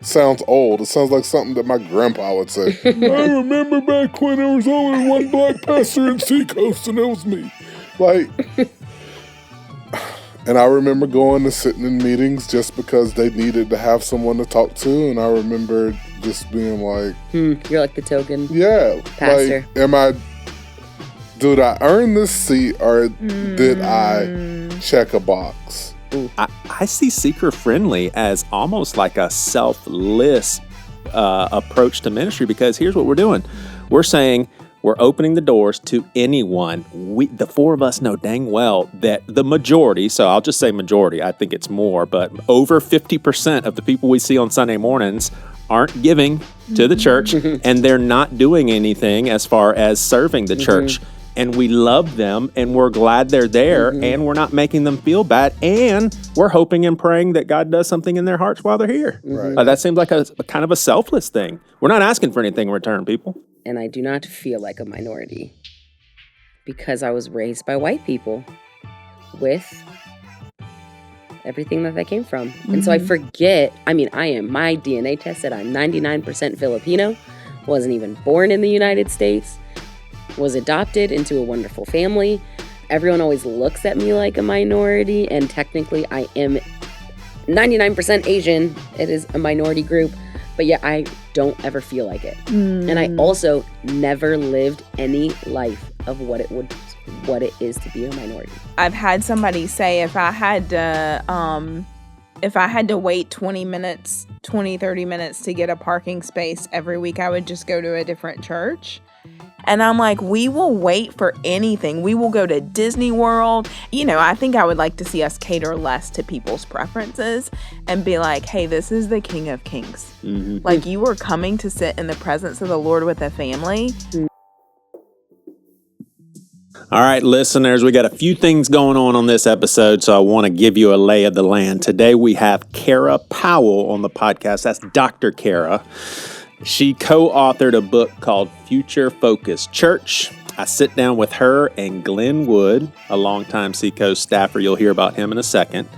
sounds old. It sounds like something that my grandpa would say. I remember back when there was only one black pastor in Seacoast, and it was me. Like, and I remember going and sitting in meetings just because they needed to have someone to talk to, and I remember just being like, you're like the token pastor. Like, did I earn this seat, or did I check a box? I see seeker-friendly as almost like a selfless approach to ministry, because here's what we're doing. We're saying we're opening the doors to anyone. The four of us know dang well that the majority, so I'll just say majority, I think it's more, but over 50% of the people we see on Sunday mornings aren't giving to the church, and they're not doing anything as far as serving the church. And we love them, and we're glad they're there, and we're not making them feel bad, and we're hoping and praying that God does something in their hearts while they're here. Right. That seems like a kind of a selfless thing. We're not asking for anything in return, people. And I do not feel like a minority because I was raised by white people with everything that came from. And so I forget, my DNA test said I'm 99% Filipino, wasn't even born in the United States, was adopted into a wonderful family. Everyone always looks at me like a minority, and technically I am 99% Asian. It is a minority group, but yet I don't ever feel like it. And I also never lived any life of what it is to be a minority. I've had somebody say if I had to wait 30 minutes to get a parking space every week, I would just go to a different church. And I'm like, we will wait for anything. We will go to Disney World. I think I would like to see us cater less to people's preferences and be like, hey, this is the King of Kings. Like, you are coming to sit in the presence of the Lord with a family. All right, listeners, we got a few things going on this episode, so I want to give you a lay of the land. Today we have Kara Powell on the podcast. That's Dr. Kara. She co-authored a book called Future Focused Church. I sit down with her and Glenn Wood, a longtime Seacoast staffer. You'll hear about him in a second.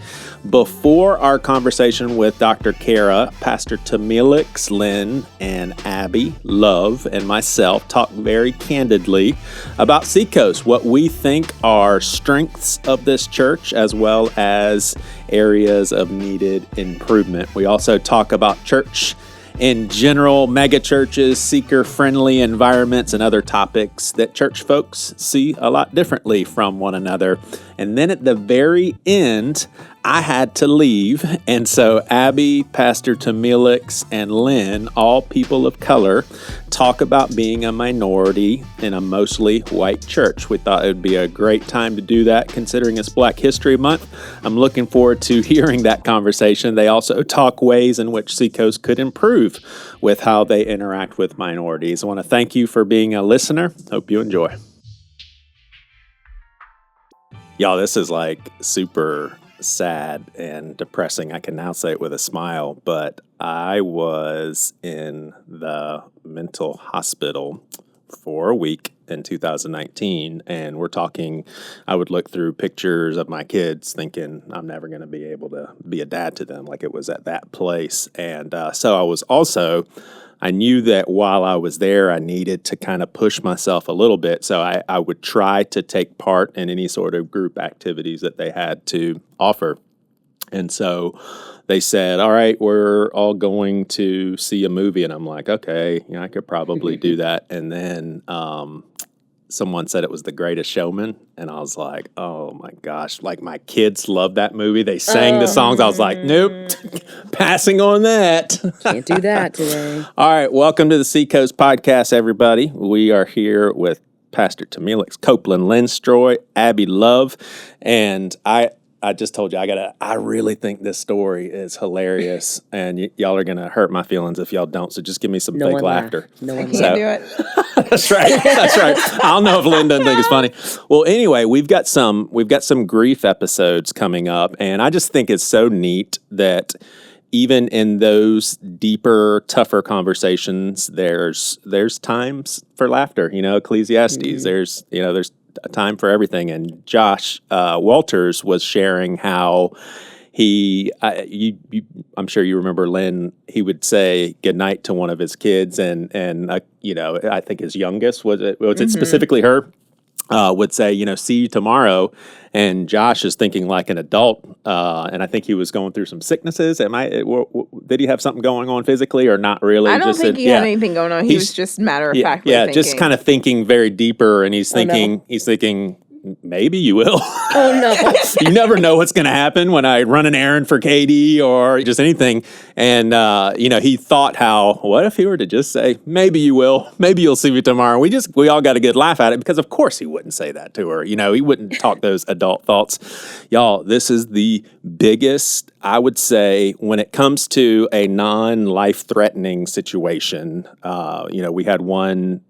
Before our conversation with Dr. Kara, Pastor Tomelex, Lynne, and Abbi Love, and myself talk very candidly about Seacoast, what we think are strengths of this church, as well as areas of needed improvement. We also talk about church in general, mega churches, seeker-friendly environments, and other topics that church folks see a lot differently from one another. And then at the very end, I had to leave. And so Abbi, Pastor Tomelex, and Lynne, all people of color, talk about being a minority in a mostly white church. We thought it would be a great time to do that, considering it's Black History Month. I'm looking forward to hearing that conversation. They also talk ways in which Seacoast could improve with how they interact with minorities. I want to thank you for being a listener. Hope you enjoy. Y'all, this is like super sad and depressing. I can now say it with a smile, but I was in the mental hospital for a week in 2019, and we're talking, I would look through pictures of my kids thinking I'm never going to be able to be a dad to them, like it was at that place. And so I knew that while I was there, I needed to kind of push myself a little bit. So I would try to take part in any sort of group activities that they had to offer. And so they said, all right, we're all going to see a movie. And I'm like, okay, I could probably do that. And then someone said it was The Greatest Showman. And I was like, oh my gosh, like my kids love that movie. They sang the songs. I was like, nope, passing on that. Can't do that today. All right, welcome to the Seacoast Podcast, everybody. We are here with Pastor Tomelex Copeland, Lynne Stroy, Abbi Love, and I just told you, I really think this story is hilarious, and y'all are going to hurt my feelings if y'all don't, so just give me some fake laughter. No one can't do it. That's right. I don't know if Lynne doesn't think it's funny. Well, anyway, we've got some grief episodes coming up, and I just think it's so neat that even in those deeper, tougher conversations, there's times for laughter. Ecclesiastes. There's a time for everything. And Josh Walters was sharing how I'm sure you remember Lynn. He would say goodnight to one of his kids, and I think his youngest was it specifically her. Would say, see you tomorrow. And Josh is thinking like an adult. And I think he was going through some sicknesses. Did he have something going on physically or not really? I don't think he had anything going on. He was just matter of factly thinking. Just kind of thinking very deeper. And he's thinking, maybe you will. Oh, no. You never know what's going to happen when I run an errand for Katie or just anything. And, he thought what if he were to just say, maybe you will, maybe you'll see me tomorrow. We all got a good laugh at it because of course he wouldn't say that to her. He wouldn't talk those adult thoughts. Y'all, this is the biggest, I would say, when it comes to a non-life-threatening situation. We had one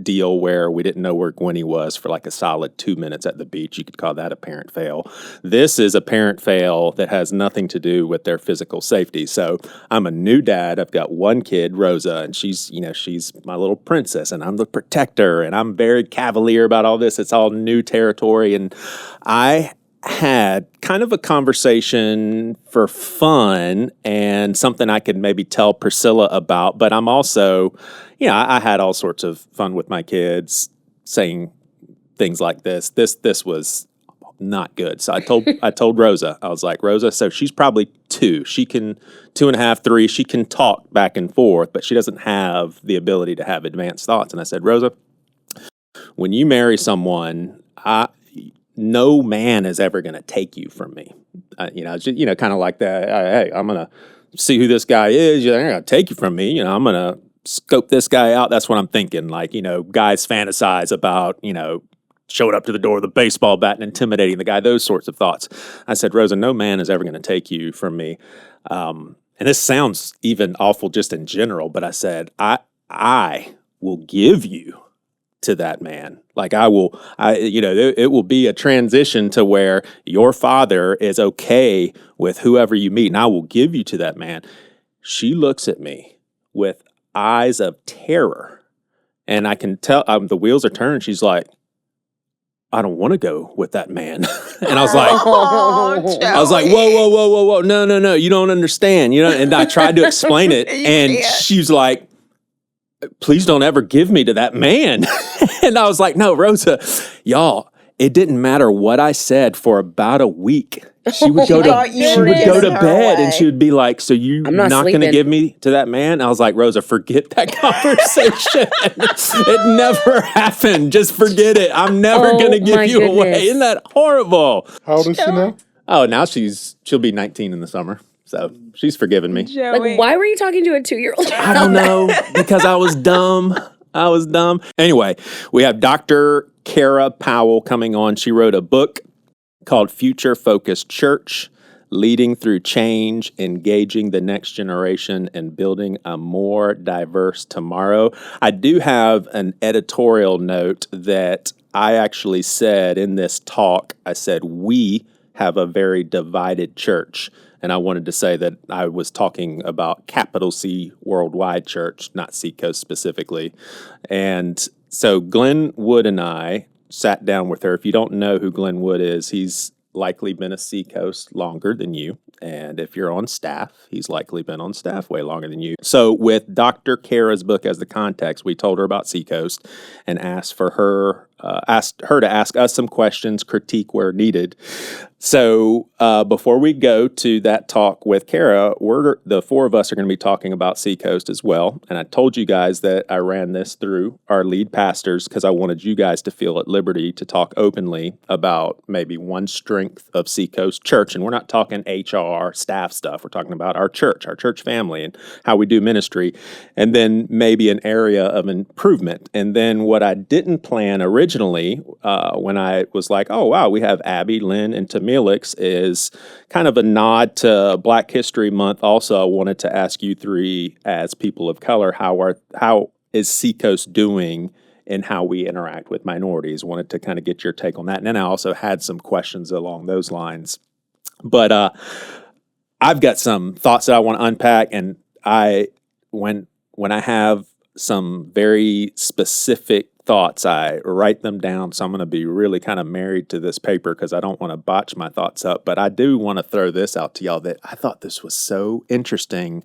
deal where we didn't know where Gwenny was for like a solid 2 minutes at the beach. You could call that a parent fail. This is a parent fail that has nothing to do with their physical safety. So I'm a new dad. I've got one kid, Rosa, and she's my little princess, and I'm the protector, and I'm very cavalier about all this. It's all new territory. And I had kind of a conversation for fun and something I could maybe tell Priscilla about, but I'm also, I had all sorts of fun with my kids saying things like this. This was not good. So I told Rosa, I was like, Rosa, so she's probably 2. She can 2.5, 3. She can talk back and forth, but she doesn't have the ability to have advanced thoughts. And I said, Rosa, when you marry someone, no man is ever going to take you from me. Kind of like that. Hey, I'm going to see who this guy is. You're going to take you from me. I'm going to scope this guy out. That's what I'm thinking. Like, guys fantasize about, showing up to the door with a baseball bat and intimidating the guy, those sorts of thoughts. I said, Rosa, no man is ever going to take you from me. And this sounds even awful just in general, but I said, I will give you to that man. Like it will be a transition to where your father is okay with whoever you meet, and I will give you to that man. She looks at me with eyes of terror, and I can tell the wheels are turning. She's like, I don't want to go with that man. And I was like, whoa, no, you don't understand. And I tried to explain it, and she's like, please don't ever give me to that man. And I was like, no, Rosa, y'all, it didn't matter what I said for about a week. She would go to bed and she would be like, so you're not going to give me to that man? I was like, Rosa, forget that conversation. It never happened. Just forget it. I'm never going to give you away. Isn't that horrible? How old is she now? Oh, now she'll be 19 in the summer. So she's forgiven me. Joey. Like, why were you talking to a 2-year-old? I don't know, because I was dumb. Anyway, we have Dr. Kara Powell coming on. She wrote a book called Future Focused Church, Leading Through Change, Engaging the Next Generation, and Building a More Diverse Tomorrow. I do have an editorial note that I actually said in this talk. I said, we have a very divided church. And I wanted to say that I was talking about capital C Worldwide Church, not Seacoast specifically. And so Glenn Wood and I sat down with her. If you don't know who Glenn Wood is, he's likely been a Seacoast longer than you. And if you're on staff, he's likely been on staff way longer than you. So with Dr. Kara's book as the context, we told her about Seacoast and asked her to ask us some questions, critique where needed. So before we go to that talk with Kara, the 4 of us are going to be talking about Seacoast as well. And I told you guys that I ran this through our lead pastors because I wanted you guys to feel at liberty to talk openly about maybe one strength of Seacoast Church. And we're not talking HR, staff stuff. We're talking about our church family, and how we do ministry. And then maybe an area of improvement. And then what I didn't plan originally when I was like, oh, wow, we have Abbi, Lynne, and Tomelex, is kind of a nod to Black History Month. Also, I wanted to ask you 3 as people of color, how is Seacoast doing in how we interact with minorities? Wanted to kind of get your take on that. And then I also had some questions along those lines. But I've got some thoughts that I want to unpack, and when I have some very specific thoughts. I write them down, so I'm going to be really kind of married to this paper because I don't want to botch my thoughts up. But I do want to throw this out to y'all that I thought this was so interesting.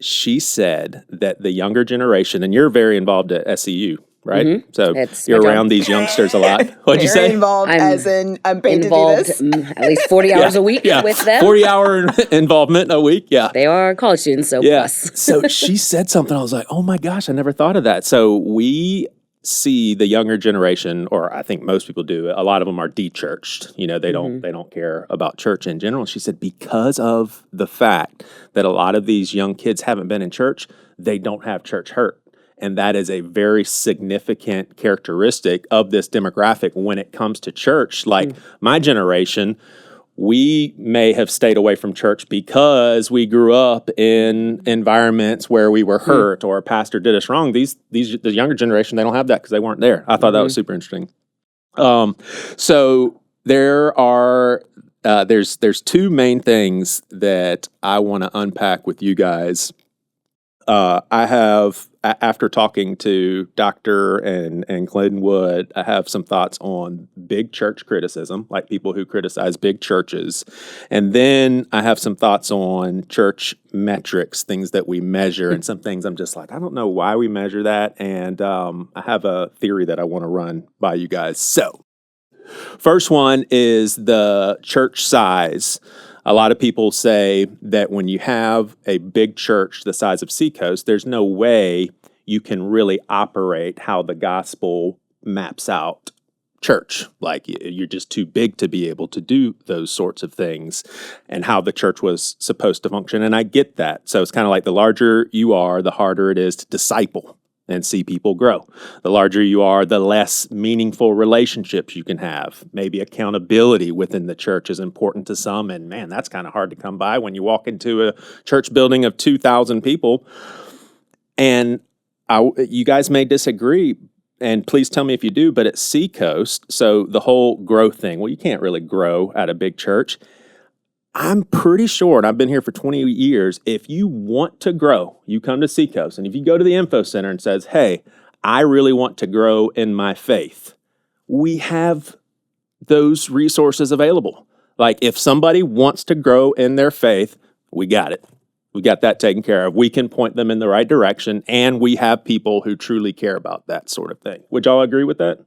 She said that the younger generation, and you're very involved at SEU, right? Mm-hmm. So It's you're my job. around these youngsters a lot. What'd you say? Involved, I'm as in I'm paid Involved to do this. at least 40 hours a week with them. 40-hour involvement a week, yeah. They are college students, so plus. So she said something, I was like, oh my gosh, I never thought of that. So we see the younger generation, or I think most people do, a lot of them are de-churched. You know, they don't care about church in general. She said because of the fact that a lot of these young kids haven't been in church, they don't have church hurt. And that is a very significant characteristic of this demographic when it comes to church. Like my generation, we may have stayed away from church because we grew up in environments where we were hurt or a pastor did us wrong. The younger generation, they don't have that because they weren't there. I thought that was super interesting. So there are there's two main things that I want to unpack with you guys. I have, after talking to Dr. and Clinton Wood, I have some thoughts on big church criticism, like people who criticize big churches. And then I have some thoughts on church metrics, things that we measure, and some things I'm just like, I don't know why we measure that. And I have a theory that I want to run by you guys. So, first one is the church size. A lot of people say that when you have a big church the size of Seacoast, there's no way you can really operate how the gospel maps out church. Like you're just too big to be able to do those sorts of things and how the church was supposed to function. And I get that. So it's kind of like the larger you are, the harder it is to disciple and see people grow. The larger you are, the less meaningful relationships you can have. Maybe accountability within the church is important to some, and man, that's kind of hard to come by when you walk into a church building of 2,000 people. And you guys may disagree, and please tell me if you do, but at Seacoast, so the whole growth thing, well, you can't really grow at a big church. I'm pretty sure, and I've been here for 20 years, if you want to grow, you come to Seacoast, and if you go to the info center and says, hey, I really want to grow in my faith, we have those resources available. Like if somebody wants to grow in their faith, we got it. We got that taken care of. We can point them in the right direction, and we have people who truly care about that sort of thing. Would y'all agree with that?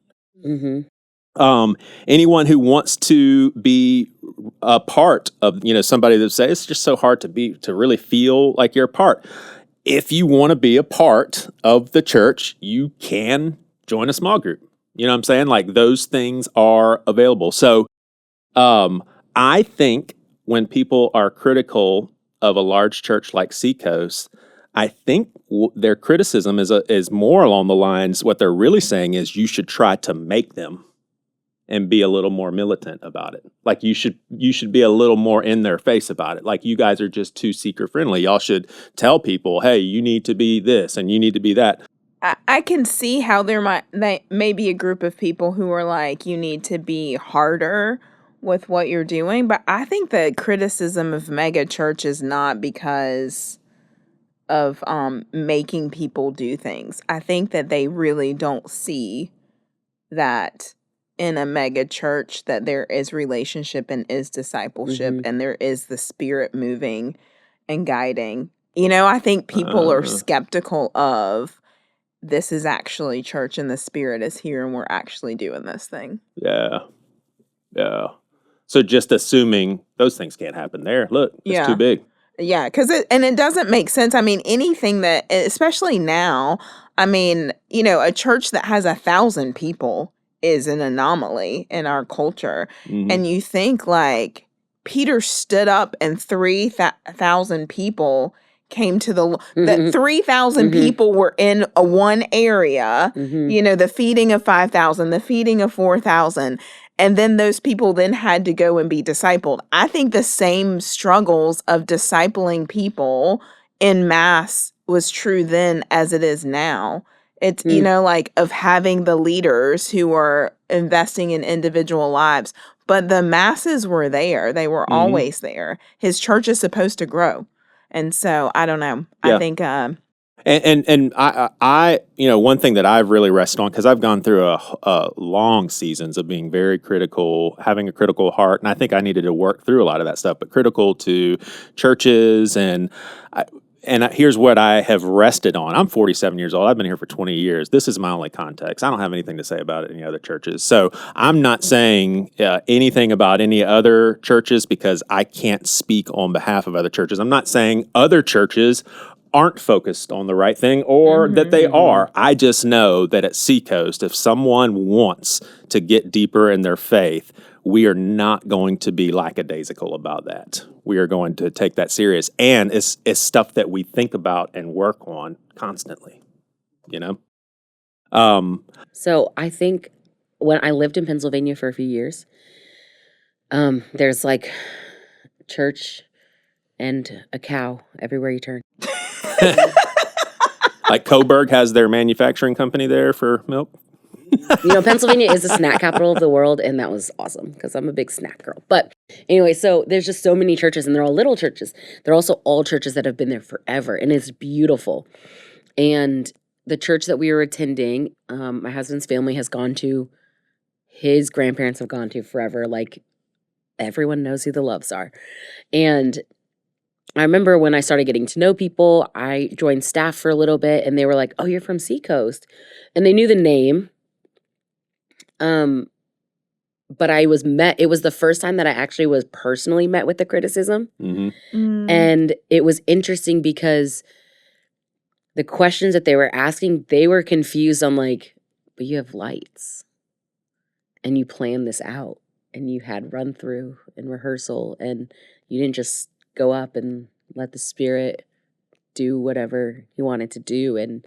Mm-hmm. Anyone who wants to be a part of, somebody that say it's just so hard to really feel like you're a part. If you want to be a part of the church, you can join a small group. You know what I'm saying? Like those things are available. So, I think when people are critical of a large church like Seacoast, I think their criticism is more along the lines, what they're really saying is you should try to make them and be a little more militant about it. Like you should be a little more in their face about it. Like you guys are just too seeker friendly. Y'all should tell people, hey, you need to be this and you need to be that. I can see how there may be a group of people who are like, you need to be harder with what you're doing. But I think the criticism of mega church is not because of making people do things. I think that they really don't see that in a mega church that there is relationship and is discipleship and there is the Spirit moving and guiding. I think people are skeptical of this is actually church and the Spirit is here and we're actually doing this thing. Yeah. So just assuming those things can't happen there. Look, it's too big. Yeah, because it doesn't make sense. I mean, anything that, especially now, a church that has 1,000 people is an anomaly in our culture. Mm-hmm. And you think like Peter stood up and 3,000 people came to that 3,000 people were in one area, the feeding of 5,000, the feeding of 4,000. And then those people then had to go and be discipled. I think the same struggles of discipling people in mass was true then as it is now. It's, of having the leaders who are investing in individual lives. But the masses were there. They were always there. His church is supposed to grow. And so, I don't know. Yeah. I think... And I, one thing that I've really rested on, because I've gone through a long seasons of being very critical, having a critical heart, and I think I needed to work through a lot of that stuff, but critical to churches, and here's what I have rested on. I'm 47 years old. I've been here for 20 years. This is my only context. I don't have anything to say about any other churches. So I'm not saying anything about any other churches because I can't speak on behalf of other churches. I'm not saying other churches aren't focused on the right thing or that they are. I just know that at Seacoast, if someone wants to get deeper in their faith, we are not going to be lackadaisical about that. We are going to take that serious. And it's stuff that we think about and work on constantly, So I think when I lived in Pennsylvania for a few years, there's like church and a cow everywhere you turn. Like Coburg has their manufacturing company there for milk. Pennsylvania is the snack capital of the world, and that was awesome because I'm a big snack girl. But anyway, so there's just so many churches, and they're all little churches. They're also all churches that have been there forever, and it's beautiful. And the church that we were attending, my husband's family has gone to, his grandparents have gone to forever. Like, everyone knows who the Loves are. And I remember when I started getting to know people, I joined staff for a little bit, and they were like, "Oh, you're from Seacoast." And they knew the name. But it was the first time that I actually was personally met with the criticism. Mm-hmm. And it was interesting because the questions that they were asking, they were confused on like, but you have lights and you planned this out and you had run through and rehearsal and you didn't just go up and let the Spirit do whatever he wanted to do. And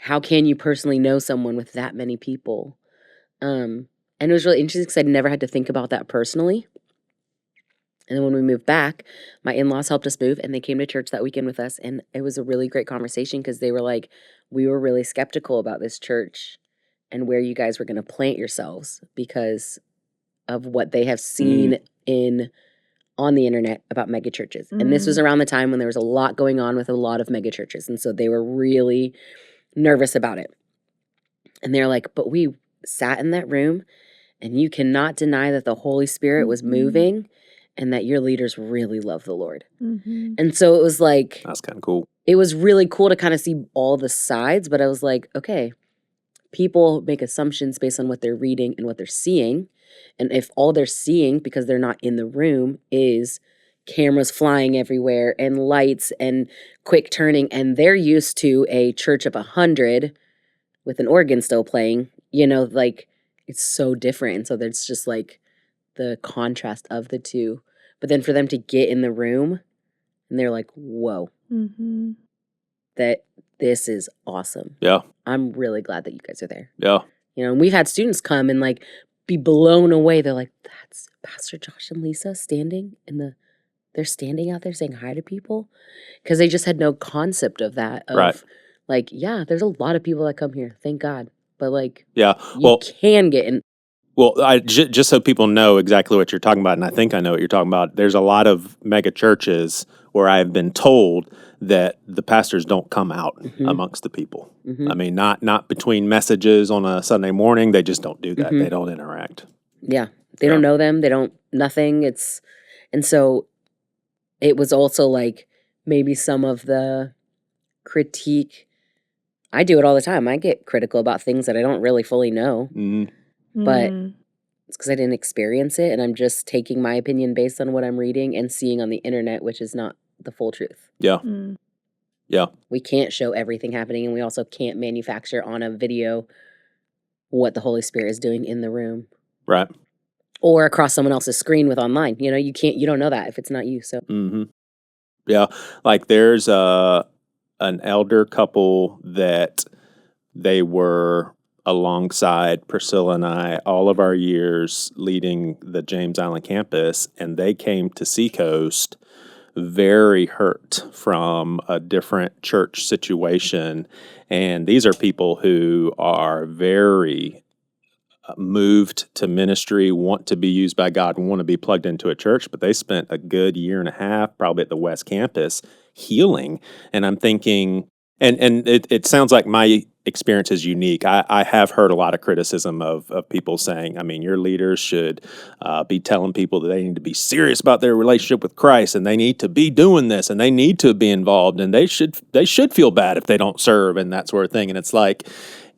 how can you personally know someone with that many people? And it was really interesting because I'd never had to think about that personally. And then when we moved back, my in-laws helped us move, and they came to church that weekend with us. And it was a really great conversation because they were like, we were really skeptical about this church and where you guys were going to plant yourselves because of what they have seen on the internet about megachurches. And this was around the time when there was a lot going on with a lot of megachurches. And so they were really nervous about it. And they're like, but we sat in that room and you cannot deny that the Holy Spirit was moving and that your leaders really love the Lord. And so it was like, that's kind of cool. It was really cool to kind of see all the sides, but I was like, okay, people make assumptions based on what they're reading and what they're seeing. And if all they're seeing, because they're not in the room, is cameras flying everywhere and lights and quick turning, and they're used to a church of 100 with an organ still playing, like it's so different. And so there's just like the contrast of the two. But then for them to get in the room and they're like, whoa, that this is awesome. Yeah. I'm really glad that you guys are there. Yeah. And we've had students come and like be blown away. They're like, that's Pastor Josh and Lisa standing they're standing out there saying hi to people. Because they just had no concept of that. Right. Like, yeah, there's a lot of people that come here. Thank God. But like, yeah, you can get in. Well, just so people know exactly what you're talking about, and I think I know what you're talking about, there's a lot of mega churches where I've been told that the pastors don't come out amongst the people. I mean, not between messages on a Sunday morning. They just don't do that. They don't interact. Yeah. They don't know them. They don't, nothing. And so it was also like maybe some of the critique. I do it all the time. I get critical about things that I don't really fully know. But it's because I didn't experience it, and I'm just taking my opinion based on what I'm reading and seeing on the internet, which is not the full truth. Yeah. Yeah. We can't show everything happening, and we also can't manufacture on a video what the Holy Spirit is doing in the room. Right. Or across someone else's screen with online. You don't know that if it's not you. So. Yeah. Like there's an elder couple that they were alongside Priscilla and I all of our years leading the James Island campus, and they came to Seacoast very hurt from a different church situation. And these are people who are very moved to ministry, want to be used by God, and want to be plugged into a church, but they spent a good year and a half probably at the West Campus healing. And I'm thinking, And it sounds like my experience is unique. I have heard a lot of criticism of people saying, I mean, your leaders should be telling people that they need to be serious about their relationship with Christ, and they need to be doing this, and they need to be involved, and they should feel bad if they don't serve and that sort of thing. And it's like,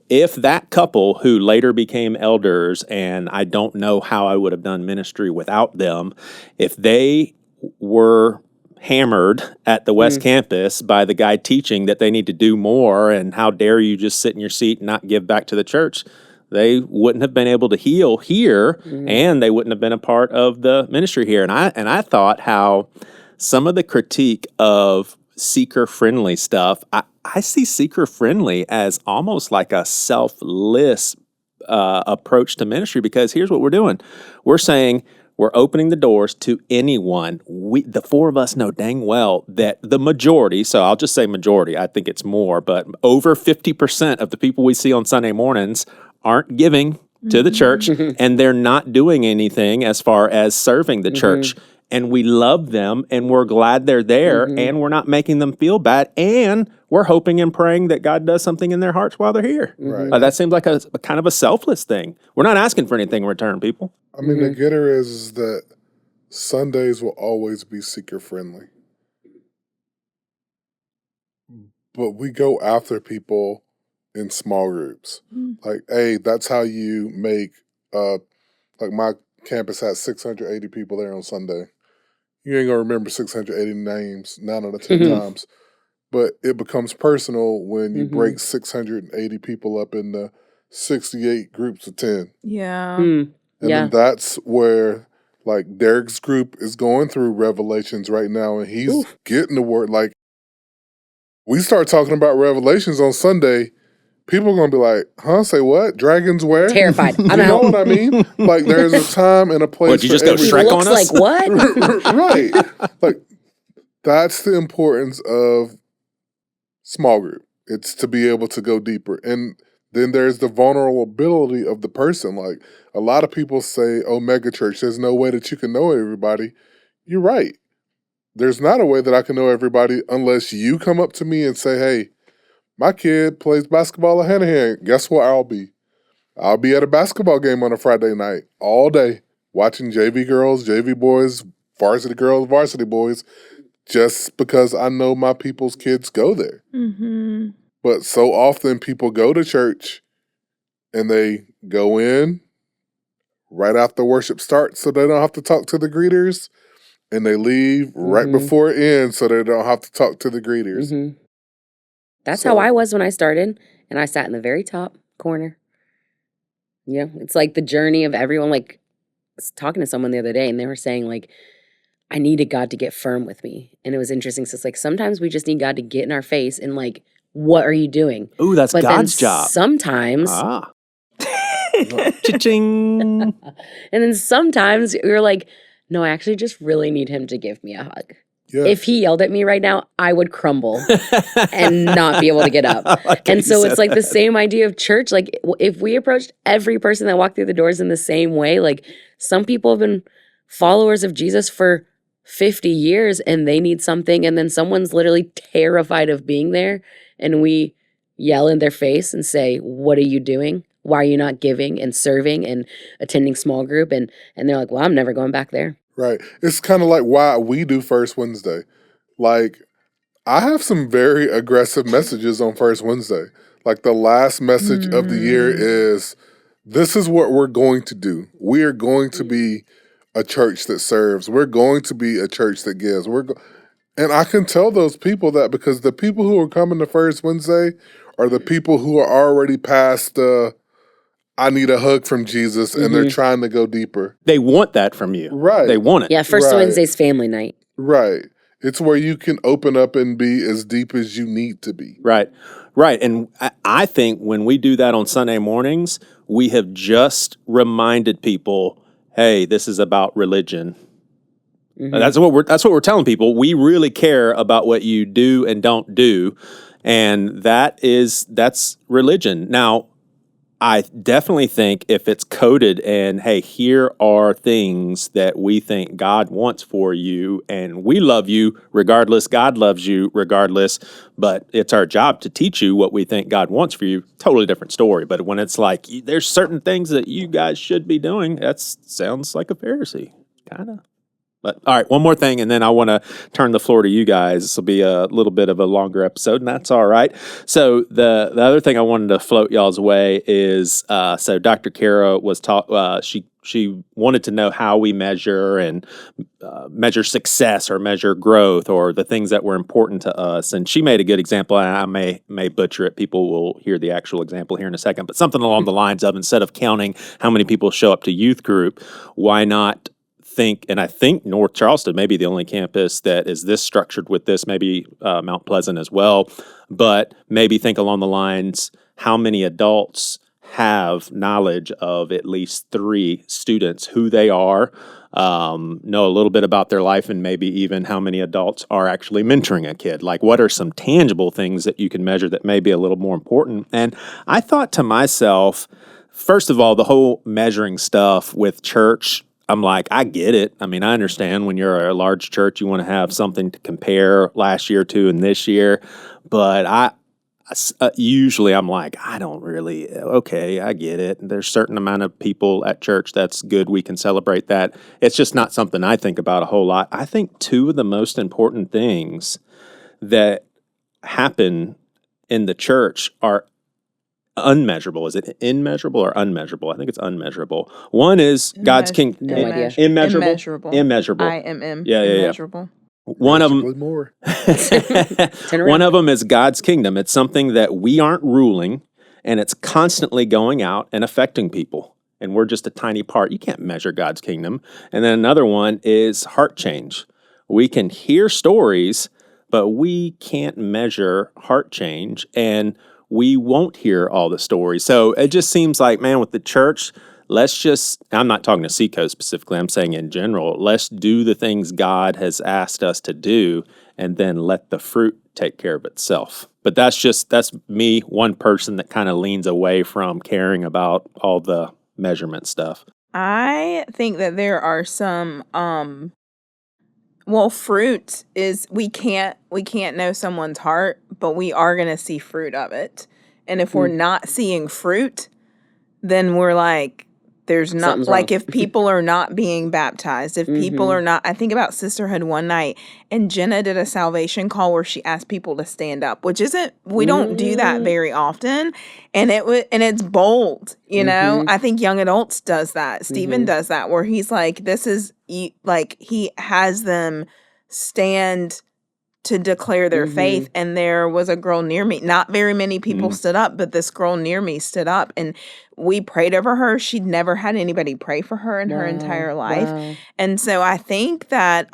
if that couple who later became elders, and I don't know how I would have done ministry without them, if they were hammered at the West Campus by the guy teaching that they need to do more and how dare you just sit in your seat and not give back to the church, they wouldn't have been able to heal here, and they wouldn't have been a part of the ministry here. And I thought how some of the critique of seeker-friendly stuff, I see seeker-friendly as almost like a selfless approach to ministry, because here's what we're doing. We're saying, we're opening the doors to anyone. The four of us know dang well that the majority, so I'll just say majority, I think it's more, but over 50% of the people we see on Sunday mornings aren't giving to the church, and they're not doing anything as far as serving the church. And we love them, and we're glad they're there, and we're not making them feel bad, and we're hoping and praying that God does something in their hearts while they're here. Right. That seems like a kind of a selfless thing. We're not asking for anything in return, people. I mean, the getter is that Sundays will always be seeker-friendly. But we go after people in small groups. Like, hey, that's how you make, like my campus has 680 people there on Sunday. You ain't going to remember 680 names 9 out of 10 times. But it becomes personal when you break 680 people up into 68 groups of 10. Yeah. And then that's where, like, Derek's group is going through Revelations right now, and he's getting the word. Like, we start talking about Revelations on Sunday, people are going to be like, huh, say what? Dragons where? Terrified. I'm you know out. what I mean? Like, there's a time and a place What, you for just go every- Shrek Looks on us? like what? Right. Like, that's the importance of small group. It's to be able to go deeper. And then there's the vulnerability of the person. Like, a lot of people say, oh, mega church, there's no way that you can know everybody. You're right. There's not a way that I can know everybody unless you come up to me and say, hey, my kid plays basketball at Hanahan. Guess what I'll be? I'll be at a basketball game on a Friday night all day watching JV girls, JV boys, varsity girls, varsity boys, just because I know my people's kids go there. But so often people go to church and they go in right after worship starts so they don't have to talk to the greeters, and they leave right before it ends so they don't have to talk to the greeters. That's how I was when I started, and I sat in the very top corner. Yeah, it's like the journey of everyone. Like, I was talking to someone the other day, and they were saying, like, I needed God to get firm with me. And it was interesting. So it's like, sometimes we just need God to get in our face and, like, what are you doing? Ooh, that's But God's then job. sometimes, Cha-ching. and then sometimes you're like, no, I actually just really need him to give me a hug. Yeah. If he yelled at me right now, I would crumble and not be able to get up. And so it's like the same idea of church. Like, if we approached every person that walked through the doors in the same way, like, some people have been followers of Jesus for 50 years and they need something, and then someone's literally terrified of being there, and we yell in their face and say, what are you doing? Why are you not giving and serving and attending small group? And they're like, well, I'm never going back there. Right. It's kind of like why we do First Wednesday. Like, I have some very aggressive messages on First Wednesday. Like, the last message of the year is, this is what we're going to do. We are going to be a church that serves. We're going to be a church that gives. And I can tell those people that because the people who are coming to First Wednesday are the people who are already past the I need a hug from Jesus, and they're trying to go deeper. They want that from you. Right. They want it. Yeah, First Wednesday's family night. Right. It's where you can open up and be as deep as you need to be. Right. Right. And I think when we do that on Sunday mornings, we have just reminded people, hey, this is about religion. That's what we're telling people. We really care about what you do and don't do. And that's religion. Now, I definitely think if it's coded in, hey, here are things that we think God wants for you, and we love you regardless, God loves you regardless, but it's our job to teach you what we think God wants for you, totally different story. But when it's like, there's certain things that you guys should be doing, that sounds like a Pharisee, kind of. But all right, one more thing, and then I want to turn the floor to you guys. This will be a little bit of a longer episode, and that's all right. So the other thing I wanted to float y'all's way is, so Dr. Kara was she wanted to know how we measure and measure success or measure growth or the things that were important to us. And she made a good example, and I may butcher it. People will hear the actual example here in a second, but something along the lines of, instead of counting how many people show up to youth group, why not think, and I think North Charleston may be the only campus that is this structured with this, maybe Mount Pleasant as well, but maybe think along the lines, how many adults have knowledge of at least 3 students, who they are, know a little bit about their life, and maybe even how many adults are actually mentoring a kid. Like, what are some tangible things that you can measure that may be a little more important? And I thought to myself, first of all, the whole measuring stuff with church, I'm like, I get it. I mean, I understand when you're a large church, you want to have something to compare last year to and this year. But usually I'm like, I don't really, okay, I get it. There's a certain amount of people at church. That's good. We can celebrate that. It's just not something I think about a whole lot. I think 2 of the most important things that happen in the church are unmeasurable. Is it immeasurable or unmeasurable? I think it's unmeasurable. One is God's kingdom. No idea. Immeasurable. Immeasurable. IMM. Yeah. Immeasurable. One of them. More. One of them is God's kingdom. It's something that we aren't ruling, and it's constantly going out and affecting people. And we're just a tiny part. You can't measure God's kingdom. And then another one is heart change. We can hear stories, but we can't measure heart change, and we won't hear all the stories. So it just seems like, man, with the church, I'm not talking to Seacoast specifically, I'm saying in general, let's do the things God has asked us to do, and then let the fruit take care of itself. But that's me, one person that kind of leans away from caring about all the measurement stuff. I think that there are some, fruit is, we can't know someone's heart, but we are going to see fruit of it. And if we're not seeing fruit, then we're like, there's not, Something's like, wrong. if people are not being baptized, if people are not, I think about sisterhood one night, and Jenna did a salvation call where she asked people to stand up, which isn't, we don't do that very often. And it's bold, you know? I think young adults does that. Stephen does that, where he's like, this is, like, he has them stand to declare their faith. And there was a girl near me. Not very many people stood up, but this girl near me stood up, and we prayed over her. She'd never had anybody pray for her in her entire life. Wow. And so I think that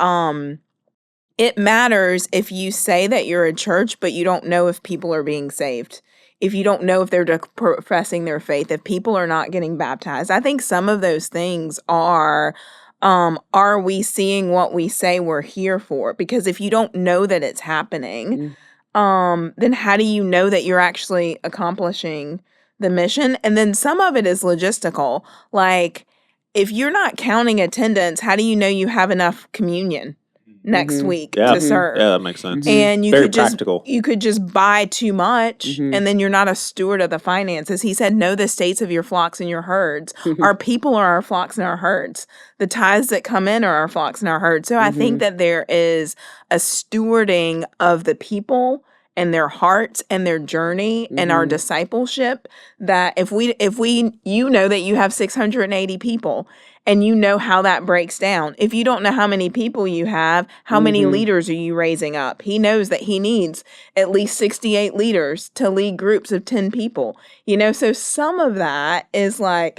it matters if you say that you're a church, but you don't know if people are being saved. If you don't know if they're professing their faith, if people are not getting baptized. I think some of those things are we seeing what we say we're here for? Because if you don't know that it's happening, then how do you know that you're actually accomplishing the mission? And then some of it is logistical. Like, if you're not counting attendance, how do you know you have enough communion next week to serve? Yeah, that makes sense. And you Very could just practical. you could just buy too much, and then you're not a steward of the finances. He said, know the states of your flocks and your herds. Our people are our flocks and our herds. The tithes that come in are our flocks and our herds. So I think that there is a stewarding of the people and their hearts and their journey and our discipleship, that if we you know that you have 680 people, and you know how that breaks down. If you don't know how many people you have, how many leaders are you raising up? He knows that he needs at least 68 leaders to lead groups of 10 people. You know, so some of that is like,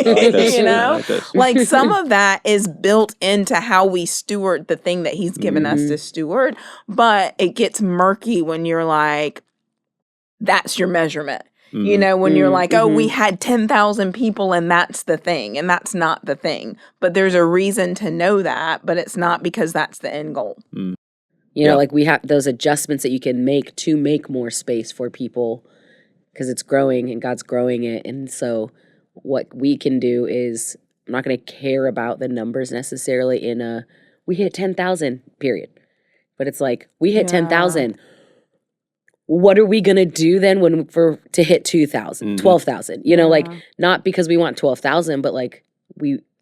you know, like some of that is built into how we steward the thing that he's given us to steward. But it gets murky when you're like, that's your measurement. You know, when you're like, oh, we had 10,000 people and that's the thing, and that's not the thing. But there's a reason to know that, but it's not because that's the end goal. You know, like we have those adjustments that you can make to make more space for people because it's growing and God's growing it. And so what we can do is, I'm not going to care about the numbers necessarily we hit 10,000, period. But it's like, we hit 10,000. What are we going to do then to hit 2,000, 12,000? You know, like, not because we want 12,000, but like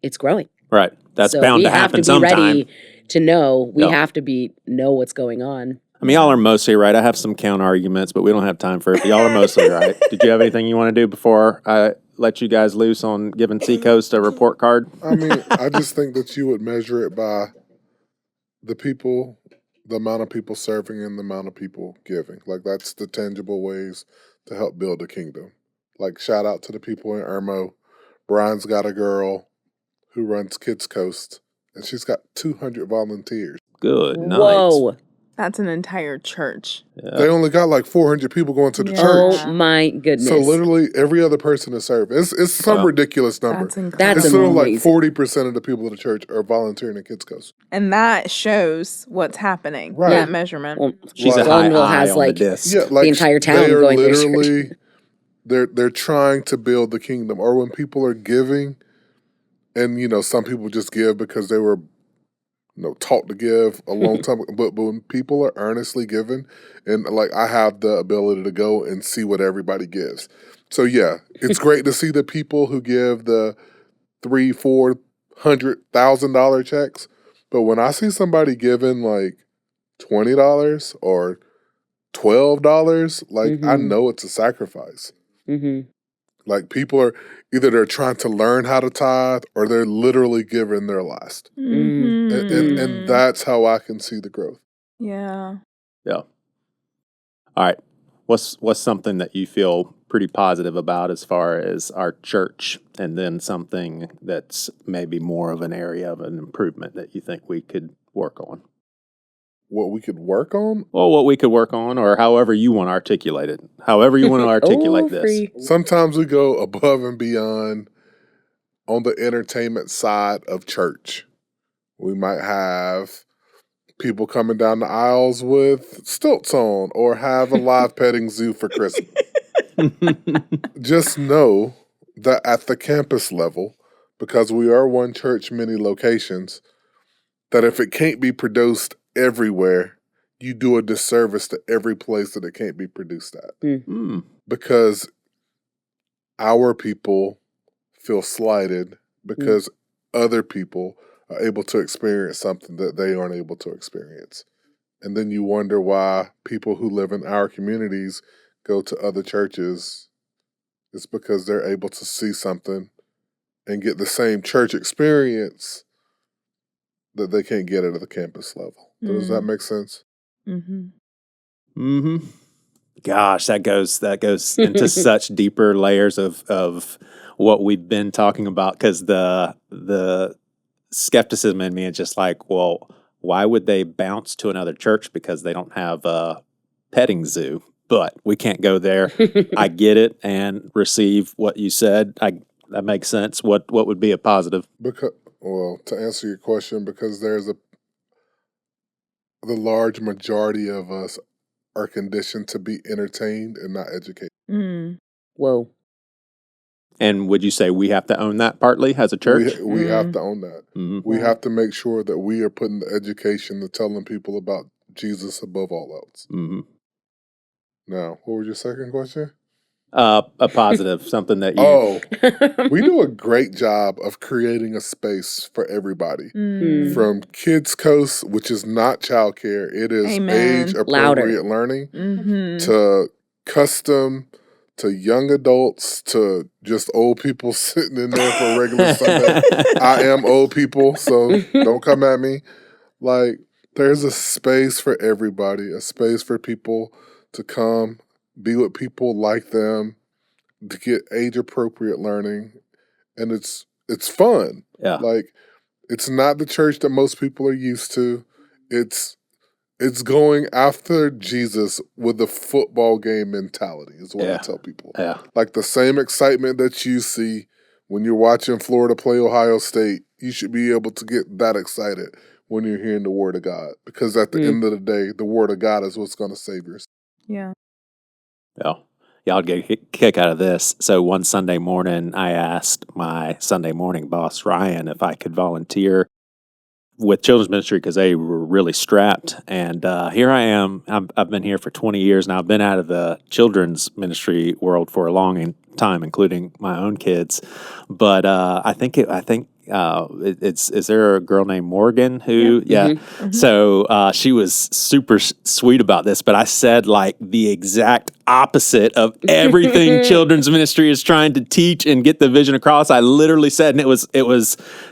it's growing. Right. That's So bound to happen sometime. We have to be ready to know. We have to know what's going on. I mean, y'all are mostly right. I have some counter arguments, but we don't have time for it. But y'all are mostly right. Did you have anything you want to do before I let you guys loose on giving Seacoast a report card? I mean, I just think that you would measure it by the people, the amount of people serving and the amount of people giving. Like, that's the tangible ways to help build a kingdom. Like, shout out to the people in Irmo. Brian's got a girl who runs Kids Coast, and she's got 200 volunteers. Good night. Whoa. That's an entire church. Yeah. They only got like 400 people going to the church. Oh my goodness. So literally every other person is serving. It's some ridiculous number. That's incredible. It's That's sort of like amazing. 40% of the people in the church are volunteering at Kids Coast. And that shows what's happening. Right. That measurement. Well, She's a high Glenville eye has on like the disc. Yeah, like entire town they are going to their literally they're trying to build the kingdom. Or when people are giving, and some people just give because they were taught to give a long time ago. But when people are earnestly giving, and like I have the ability to go and see what everybody gives. So yeah, it's great to see the people who give the $300,000-$400,000 checks. But when I see somebody giving like $20 or $12, like I know it's a sacrifice. Mm-hmm. Like people are either they're trying to learn how to tithe or they're literally giving their last. And that's how I can see the growth. Yeah. Yeah. All right. What's something that you feel pretty positive about as far as our church, and then something that's maybe more of an area of an improvement that you think we could work on? What we could work on? Well, what we could work on, or however you want to articulate it. However you want to articulate this. Sometimes we go above and beyond on the entertainment side of church. We might have people coming down the aisles with stilts on, or have a live petting zoo for Christmas. Just know that at the campus level, because we are one church, many locations, that if it can't be produced everywhere, you do a disservice to every place that it can't be produced at. Because our people feel slighted because other people are able to experience something that they aren't able to experience. And then you wonder why people who live in our communities go to other churches. It's because they're able to see something and get the same church experience that they can't get at the campus level. Does that make sense? Gosh, that goes into such deeper layers of what we've been talking about, because the skepticism in me is just like, well, why would they bounce to another church because they don't have a petting zoo? But we can't go there. I get it and receive what you said. That makes sense. What would be a positive? To answer your question, because the large majority of us are conditioned to be entertained and not educated. Whoa. And would you say we have to own that partly as a church? We have to own that. We have to make sure that we are putting the education to telling people about Jesus above all else. Now, what was your second question? A positive, something that you... we do a great job of creating a space for everybody. From Kids Coast, which is not childcare, it is age-appropriate learning, to custom, to young adults, to just old people sitting in there for a regular Sunday. I am old people, so don't come at me. Like, there's a space for everybody, a space for people to come, be with people like them, to get age-appropriate learning, and it's fun. Yeah. Like, it's not the church that most people are used to. It's going after Jesus with a football game mentality is what I tell people. Yeah. Like the same excitement that you see when you're watching Florida play Ohio State, you should be able to get that excited when you're hearing the Word of God. Because at the end of the day, the Word of God is what's going to save you. Yeah. Yeah. Y'all get a kick out of this. So one Sunday morning, I asked my Sunday morning boss, Ryan, if I could volunteer with children's ministry because they were really strapped. And here I am. I've been here for 20 years now. I've been out of the children's ministry world for a long time, including my own kids. But I think is there a girl named Morgan who, So she was super sweet about this, but I said like the exact opposite of everything children's ministry is trying to teach and get the vision across. I literally said, and it was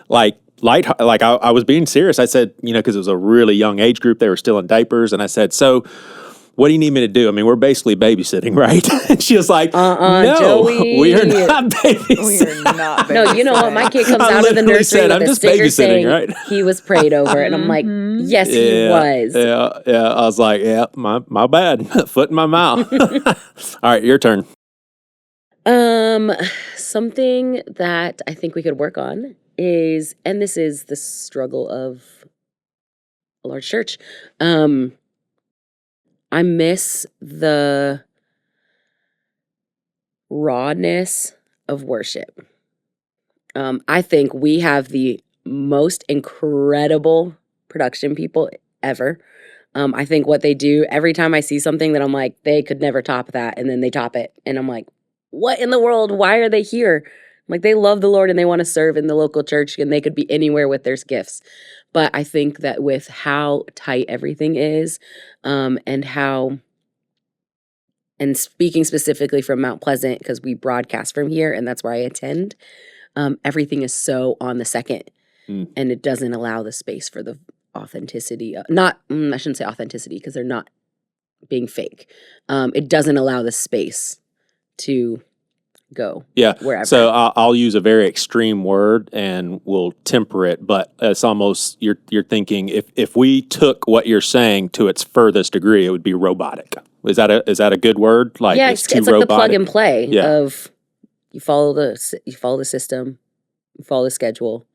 like, I was being serious. I said, because it was a really young age group, they were still in diapers, and I said, so what do you need me to do? I mean, we're basically babysitting, right? And she was like, no, Joey. we are not babysitting. We are not babysitting. No, you know what? My kid comes I out of the literally nursery said, with "I'm a just sticker babysitting," saying right? he was prayed over. And I'm like, yes, he was. Yeah. I was like, yeah, my bad. Foot in my mouth. All right, your turn. Something that I think we could work on is, and this is the struggle of a large church, I miss the rawness of worship. I think we have the most incredible production people ever. I think what they do, every time I see something that I'm like, they could never top that, and then they top it. And I'm like, what in the world? Why are they here? Like, they love the Lord and they want to serve in the local church, and they could be anywhere with their gifts. But I think that with how tight everything is, and speaking specifically from Mount Pleasant, because we broadcast from here and that's where I attend, everything is so on the second, and it doesn't allow the space for the authenticity. I shouldn't say authenticity because they're not being fake. It doesn't allow the space to go wherever. So I'll use a very extreme word and we'll temper it, but it's almost you're thinking if we took what you're saying to its furthest degree, it would be robotic. Is that a good word? Like yeah, it's it's like robotic? the plug and play of you follow the system, you follow the schedule.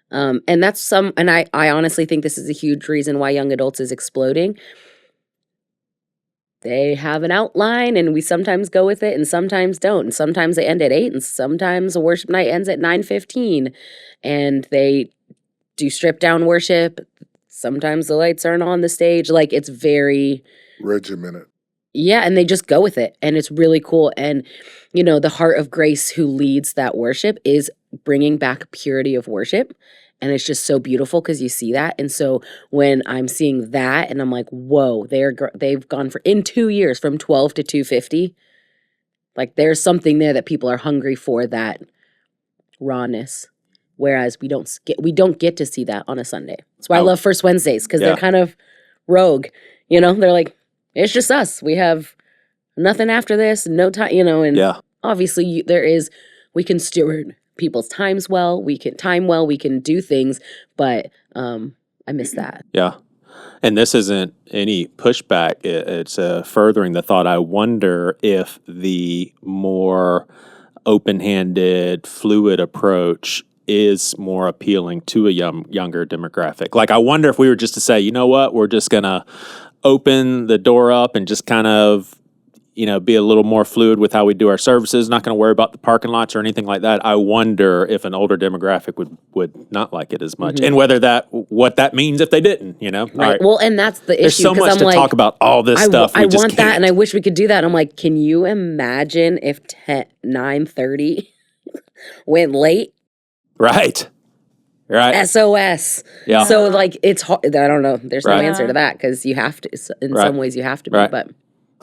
And that's and I honestly think this is a huge reason why young adults is exploding. They have an outline and we sometimes go with it and sometimes don't. And sometimes they end at 8 and sometimes a worship night ends at 9:15 and they do strip down worship. Sometimes the lights aren't on the stage. Like, it's very regimented. Yeah, and they just go with it, and it's really cool. And, the heart of grace who leads that worship is bringing back purity of worship, and it's just so beautiful because you see that. And so when I'm seeing that, and I'm like, whoa, they've gone in 2 years from 12 to 250. Like, there's something there that people are hungry for, that rawness. Whereas we don't get to see that on a Sunday. That's why I love First Wednesdays, because they're kind of rogue. They're like, it's just us. We have nothing after this, no time, and obviously we can steward people's times well, we can do things, but I miss that. Yeah. And this isn't any pushback. It's furthering the thought. I wonder if the more open-handed, fluid approach is more appealing to a younger demographic. Like, I wonder if we were just to say, you know what, we're just going to open the door up and just kind of, be a little more fluid with how we do our services, not going to worry about the parking lots or anything like that. I wonder if an older demographic would not like it as much, and what that means if they didn't, Right. All right. Well, and that's the issue. There's so much to talk about all this stuff. I want that, and I wish we could do that. I'm like, can you imagine if 9:30 went late? Right. SOS. Yeah. So, like, it's hard. I don't know. There's no answer to that, because you have to. In some ways, you have to be. Right. But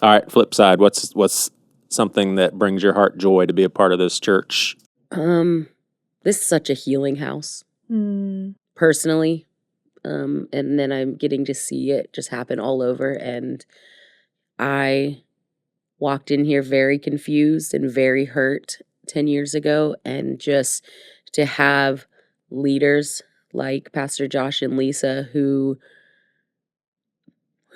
all right. Flip side. What's something that brings your heart joy to be a part of this church? This is such a healing house. Personally, and then I'm getting to see it just happen all over. And I walked in here very confused and very hurt 10 years ago, and just to have leaders like Pastor Josh and Lisa who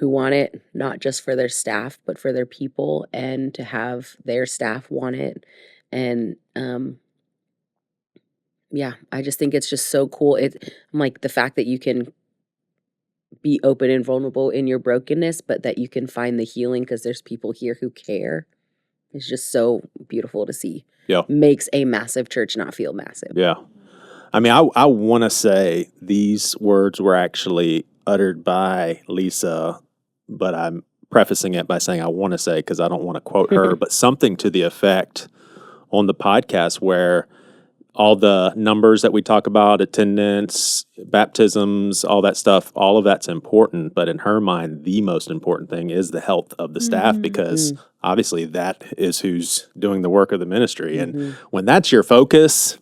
want it not just for their staff but for their people, and to have their staff want it. And I just think it's just so cool. I'm like, the fact that you can be open and vulnerable in your brokenness, but that you can find the healing because there's people here who care. is just so beautiful to see. Yeah. Makes a massive church not feel massive. Yeah. I mean, I want to say these words were actually uttered by Lisa, but I'm prefacing it by saying I want to say, because I don't want to quote her, but something to the effect on the podcast where all the numbers that we talk about, attendance, baptisms, all that stuff, all of that's important. But in her mind, the most important thing is the health of the staff, because obviously that is who's doing the work of the ministry. And when that's your focus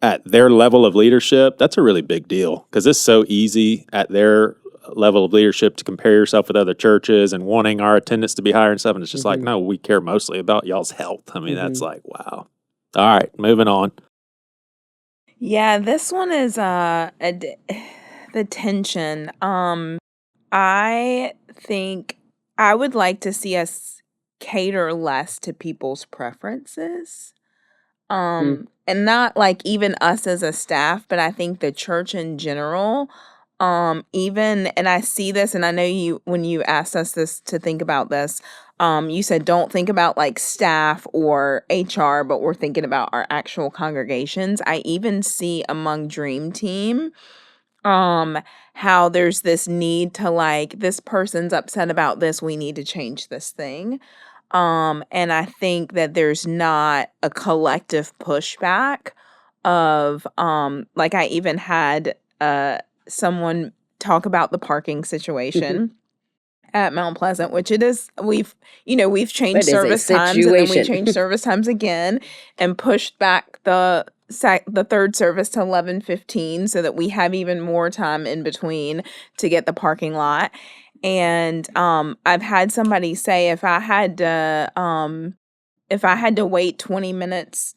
at their level of leadership, that's a really big deal, because it's so easy at their level of leadership to compare yourself with other churches and wanting our attendance to be higher and stuff. And it's just like, no, we care mostly about y'all's health. I mean, that's like, wow. All right, moving on. Yeah, this one is the tension. I think I would like to see us cater less to people's preferences. And not like even us as a staff, but I think the church in general, even, and I see this, and I know you, when you asked us this to think about this, you said don't think about like staff or HR, but we're thinking about our actual congregations. I even see among Dream Team, how there's this need to like, this person's upset about this, we need to change this thing. And I think that there's not a collective pushback of, like I even had someone talk about the parking situation at Mount Pleasant, which it is, we've changed service times, and then we changed service times again and pushed back the third service to 11:15 so that we have even more time in between to get the parking lot. And I've had somebody say if I had to wait 30 minutes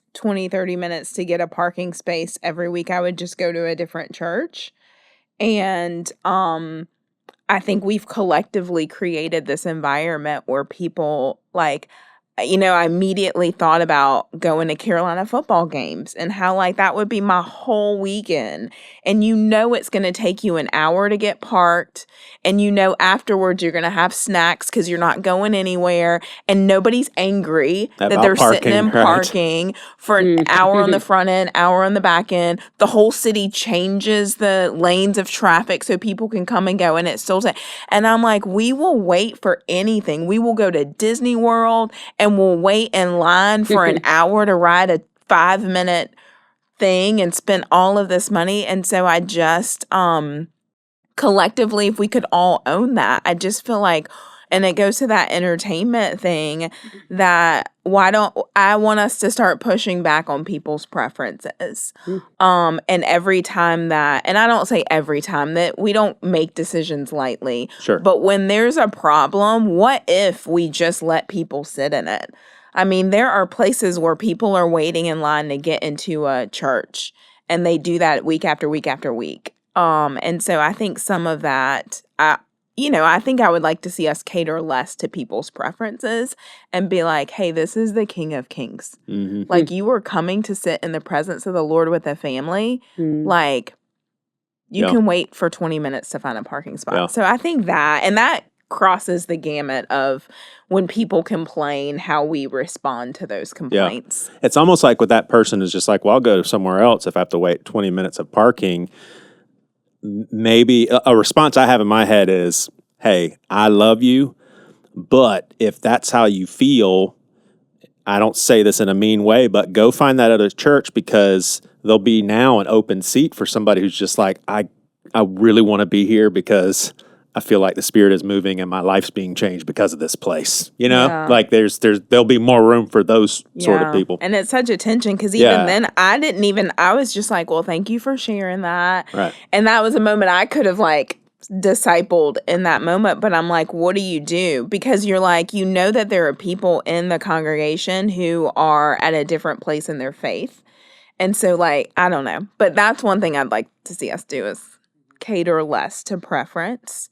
to get a parking space every week, I would just go to a different church. And I think we've collectively created this environment where people like, I immediately thought about going to Carolina football games and how like that would be my whole weekend. And it's going to take you an hour to get parked. And afterwards you're going to have snacks because you're not going anywhere. And nobody's angry that they're sitting in parking for an hour on the front end, hour on the back end. The whole city changes the lanes of traffic so people can come and go. And it's still and I'm like, we will wait for anything. We will go to Disney World and we'll wait in line for an hour to ride a 5-minute thing and spend all of this money. And so I just, collectively, if we could all own that, I just feel like, and it goes to that entertainment thing, that I want us to start pushing back on people's preferences. And every time and I don't say every time, that we don't make decisions lightly. Sure. But when there's a problem, what if we just let people sit in it? I mean, there are places where people are waiting in line to get into a church, and they do that week after week after week. And so I think some of that, I think I would like to see us cater less to people's preferences and be like, hey, this is the King of Kings. Like, you are coming to sit in the presence of the Lord with a family. Like, you can wait for 20 minutes to find a parking spot. Yeah. So I think that crosses the gamut of when people complain, how we respond to those complaints. Yeah. It's almost like with that person is just like, well, I'll go somewhere else if I have to wait 20 minutes of parking. Maybe a response I have in my head is, hey, I love you, but if that's how you feel, I don't say this in a mean way, but go find that other church, because there'll be now an open seat for somebody who's just like, I really want to be here because I feel like the Spirit is moving and my life's being changed because of this place. Like there'll be more room for those sort of people. And it's such a tension, because even then I was just like, well, thank you for sharing that. Right. And that was a moment I could have like discipled in that moment. But I'm like, what do you do? Because you're like, that there are people in the congregation who are at a different place in their faith. And so like, I don't know. But that's one thing I'd like to see us do, is cater less to preference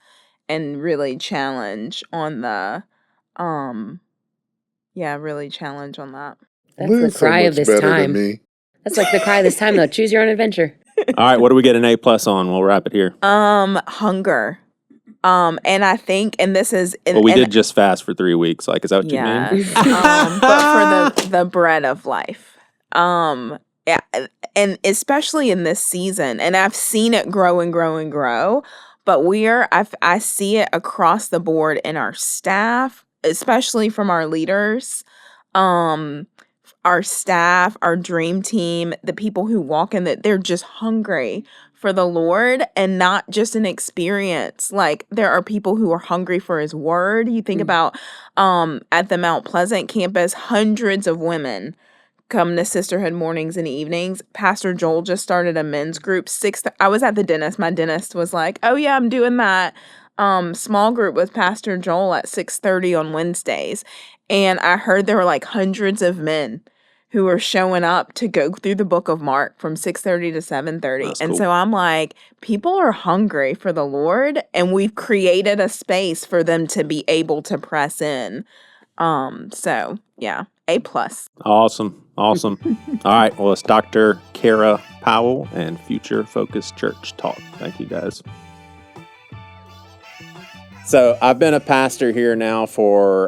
and really challenge on the, really challenge on that. That's the cry of this time. That's like the cry of this time, though. Choose your own adventure. All right, what do we get an A+ on? We'll wrap it here. Hunger. And I think, and this is, Well, we did just fast for 3 weeks. Like, is that what you mean? But for the bread of life. Yeah, and especially in this season, and I've seen it grow and grow and grow, but I see it across the board in our staff, especially from our leaders, our staff, our dream team, the people who walk in, that they're just hungry for the Lord and not just an experience. Like, there are people who are hungry for his word. You think about at the Mount Pleasant campus, hundreds of women come to sisterhood mornings and evenings. Pastor Joel just started a men's group. I was at the dentist. My dentist was like, "Oh yeah, I'm doing that small group with Pastor Joel at 6:30 on Wednesdays." And I heard there were like hundreds of men who were showing up to go through the book of Mark from 6:30 to 7:30. That's And cool. so I'm like, people are hungry for the Lord, and we've created a space for them to be able to press in. So yeah, A+. Awesome. All right. Well, it's Dr. Kara Powell and Future Focus Church Talk. Thank you, guys. So I've been a pastor here now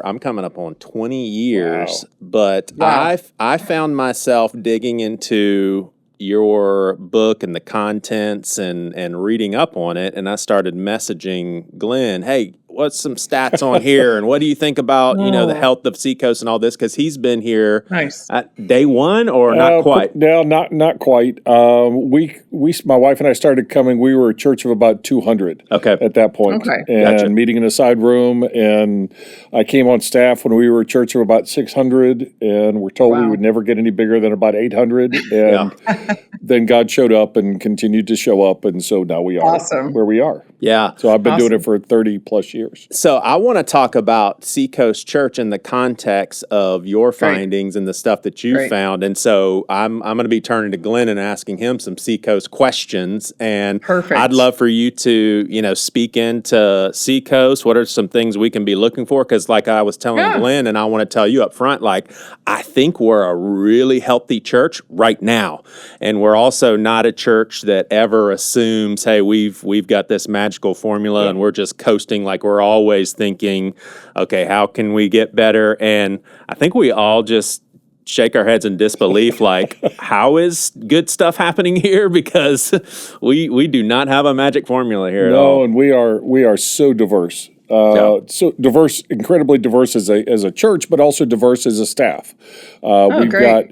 I'm coming up on 20 years, but I found myself digging into your book and the contents and reading up on it, and I started messaging Glenn, "Hey, what's some stats on here, and what do you think about the health of Seacoast and all this?" Because he's been here at day one, or not quite. No, not quite. My wife and I started coming. We were a church of about 200 at that point, and meeting in a side room. And I came on staff when we were a church of about 600, and we're told we would never get any bigger than about 800. And then God showed up and continued to show up, and so now we are where we are. Yeah. So I've been doing it for 30 plus years. So I want to talk about Seacoast Church in the context of your findings and the stuff that you found. And so I'm going to be turning to Glenn and asking him some Seacoast questions. And I'd love for you to, speak into Seacoast. What are some things we can be looking for? Because like I was telling Glenn, and I want to tell you up front, like, I think we're a really healthy church right now. And we're also not a church that ever assumes, hey, we've got this magical formula and we're just coasting. Like, we're always thinking, okay, how can we get better? And I think we all just shake our heads in disbelief, like, how is good stuff happening here? Because we do not have a magic formula here at all. No, and we are so diverse. So diverse, incredibly diverse as a church, but also diverse as a staff. We've got,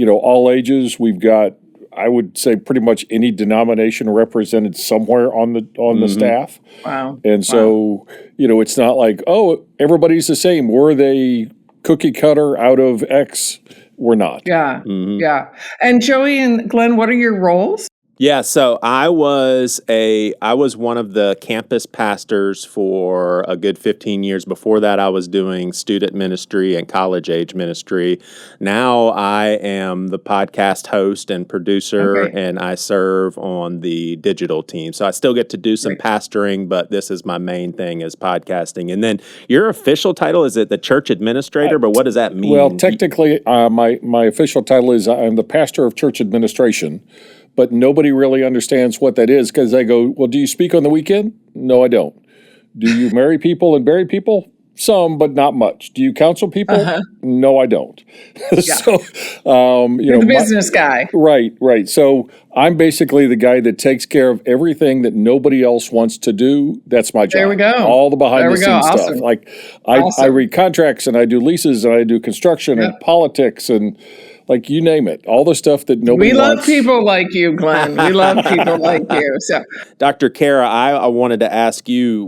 all ages. We've got, I would say, pretty much any denomination represented somewhere on the staff. Wow. And so, it's not like, oh, everybody's the same. We're the cookie cutter out of X. We're not. Yeah. Yeah. And Joey and Glenn, what are your roles? Yeah, so I was one of the campus pastors for a good 15 years. Before that, I was doing student ministry and college age ministry. Now I am the podcast host and producer, and I serve on the digital team. So I still get to do some pastoring, but this is my main thing, is podcasting. And then your official title, is it the church administrator? But what does that mean? Well, technically, my official title is I'm the pastor of church administration. But nobody really understands what that is, because they go, well, do you speak on the weekend? No, I don't. Do you marry people and bury people? Some, but not much. Do you counsel people? No, I don't. So, you're the business guy. Right. So I'm basically the guy that takes care of everything that nobody else wants to do. That's my job. There we go. All the behind the scenes stuff. Awesome. Like I read contracts, and I do leases, and I do construction and politics, and like, you name it, all the stuff that nobody wants. We love people like you, Glenn. We love people like you. So, Dr. Kara, I wanted to ask you,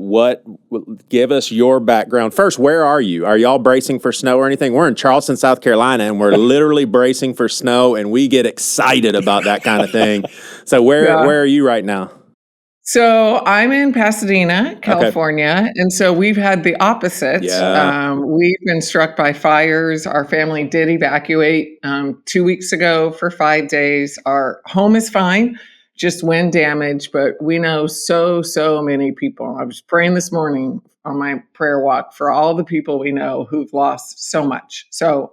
give us your background. First, where are you? Are y'all bracing for snow or anything? We're in Charleston, South Carolina, and we're literally bracing for snow, and we get excited about that kind of thing. So where are you right now? So I'm in Pasadena, California, and so we've had the opposite. Yeah. We've been struck by fires. Our family did evacuate 2 weeks ago for 5 days. Our home is fine, just wind damage, but we know so many people. I was praying this morning on my prayer walk for all the people we know who've lost so much. So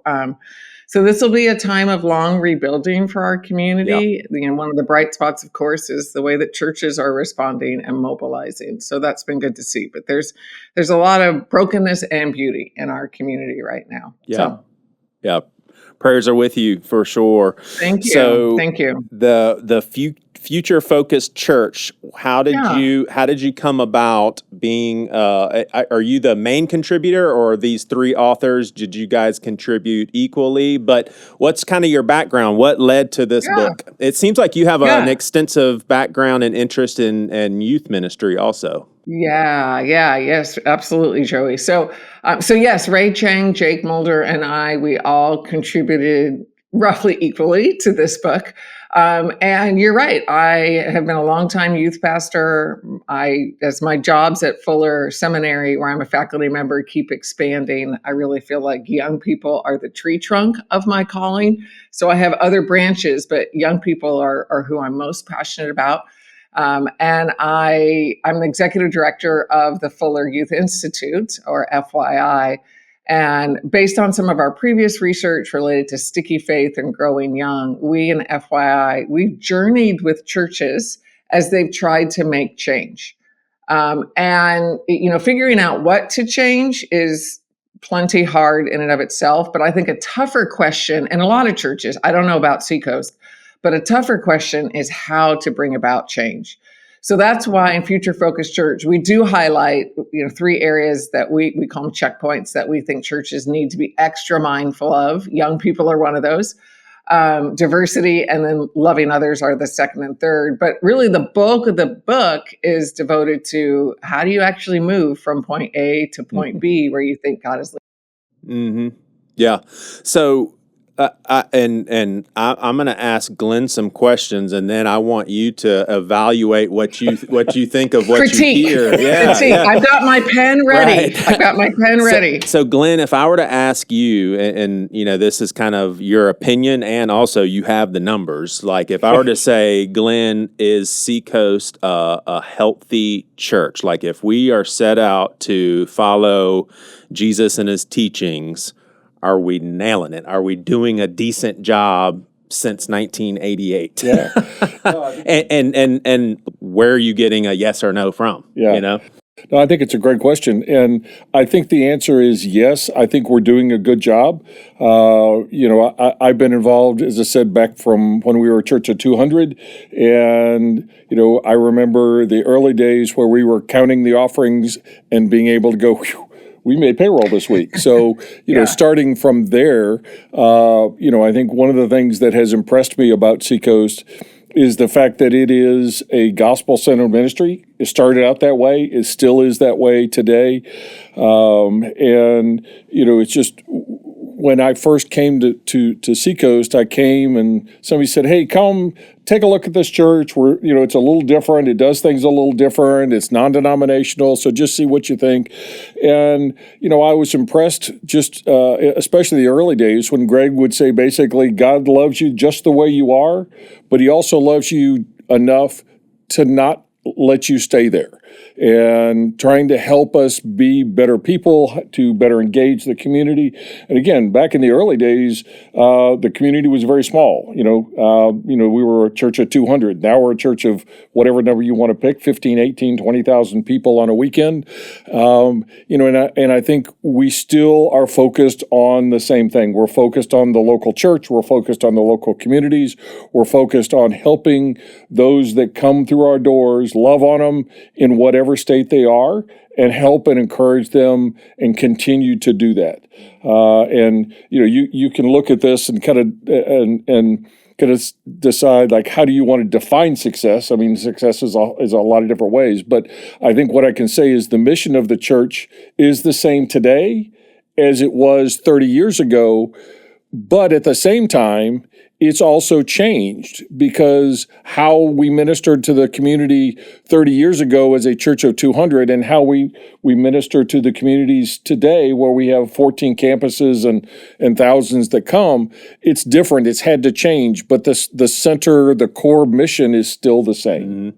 So this will be a time of long rebuilding for our community. One of the bright spots, of course, is the way that churches are responding and mobilizing. So that's been good to see. But there's a lot of brokenness and beauty in our community right now. Yeah. Prayers are with you for sure. Thank you. So thank you. The future focused church. How did you come about being? Are you the main contributor, or are these three authors? Did you guys contribute equally? But what's kind of your background? What led to this book? It seems like you have an extensive background and interest in youth ministry, also. Yes, absolutely, Joey. So yes, Ray Chang, Jake Mulder, and we all contributed roughly equally to this book. And you're right. I have been a longtime youth pastor. As my jobs at Fuller Seminary, where I'm a faculty member, keep expanding, I really feel like young people are the tree trunk of my calling. So I have other branches, but young people are who I'm most passionate about. And I'm the executive director of the Fuller Youth Institute, or FYI. And based on some of our previous research related to sticky faith and growing young, we in FYI, we've journeyed with churches as they've tried to make change. And figuring out what to change is plenty hard in and of itself. But I think a tougher question, in a lot of churches, I don't know about Seacoast, but a tougher question is how to bring about change. So that's why in Future Focused Church, we do highlight, three areas that we call them checkpoints that we think churches need to be extra mindful of. Young people are one of those. Diversity and then loving others are the second and third. But really the bulk of the book is devoted to how do you actually move from point A to point B where you think God is leading. Mm-hmm. Yeah. So I'm going to ask Glenn some questions, and then I want you to evaluate what you think of what Critique. you hear. Critique. I've got my pen ready. Right. I've got my pen ready. So Glenn, if I were to ask you, and this is kind of your opinion, and also you have the numbers. Like if I were to say, Glenn, is Seacoast a healthy church? Like if we are set out to follow Jesus and his teachings, are we nailing it? Are we doing a decent job since 1988? Yeah. and where are you getting a yes or no from? Yeah. No, I think it's a great question. And I think the answer is yes. I think we're doing a good job. I've been involved, as I said, back from when we were a church of 200. And, I remember the early days where we were counting the offerings and being able to go, whew, we made payroll this week. So, starting from there, I think one of the things that has impressed me about Seacoast is the fact that it is a gospel-centered ministry. It started out that way. It still is that way today. It's just when I first came to Seacoast, I came and somebody said, hey, come take a look at this church. It's a little different. It does things a little different. It's non-denominational, so just see what you think. And, I was impressed just, especially the early days when Greg would say basically, God loves you just the way you are, but he also loves you enough to not let you stay there, and trying to help us be better people, to better engage the community. And again, back in the early days, the community was very small. We were a church of 200. Now we're a church of whatever number you want to pick, 15, 18, 20,000 people on a weekend. And I think we still are focused on the same thing. We're focused on the local church. We're focused on the local communities. We're focused on helping those that come through our doors, love on them in whatever state they are, and help and encourage them and continue to do that. You can look at this and kind of decide, like, how do you want to define success? I mean, success is a lot of different ways, but I think what I can say is the mission of the church is the same today as it was 30 years ago, but at the same time, it's also changed, because how we ministered to the community 30 years ago as a church of 200 and how we minister to the communities today, where we have 14 campuses and thousands that come, it's different. It's had to change, but the center, the core mission is still the same.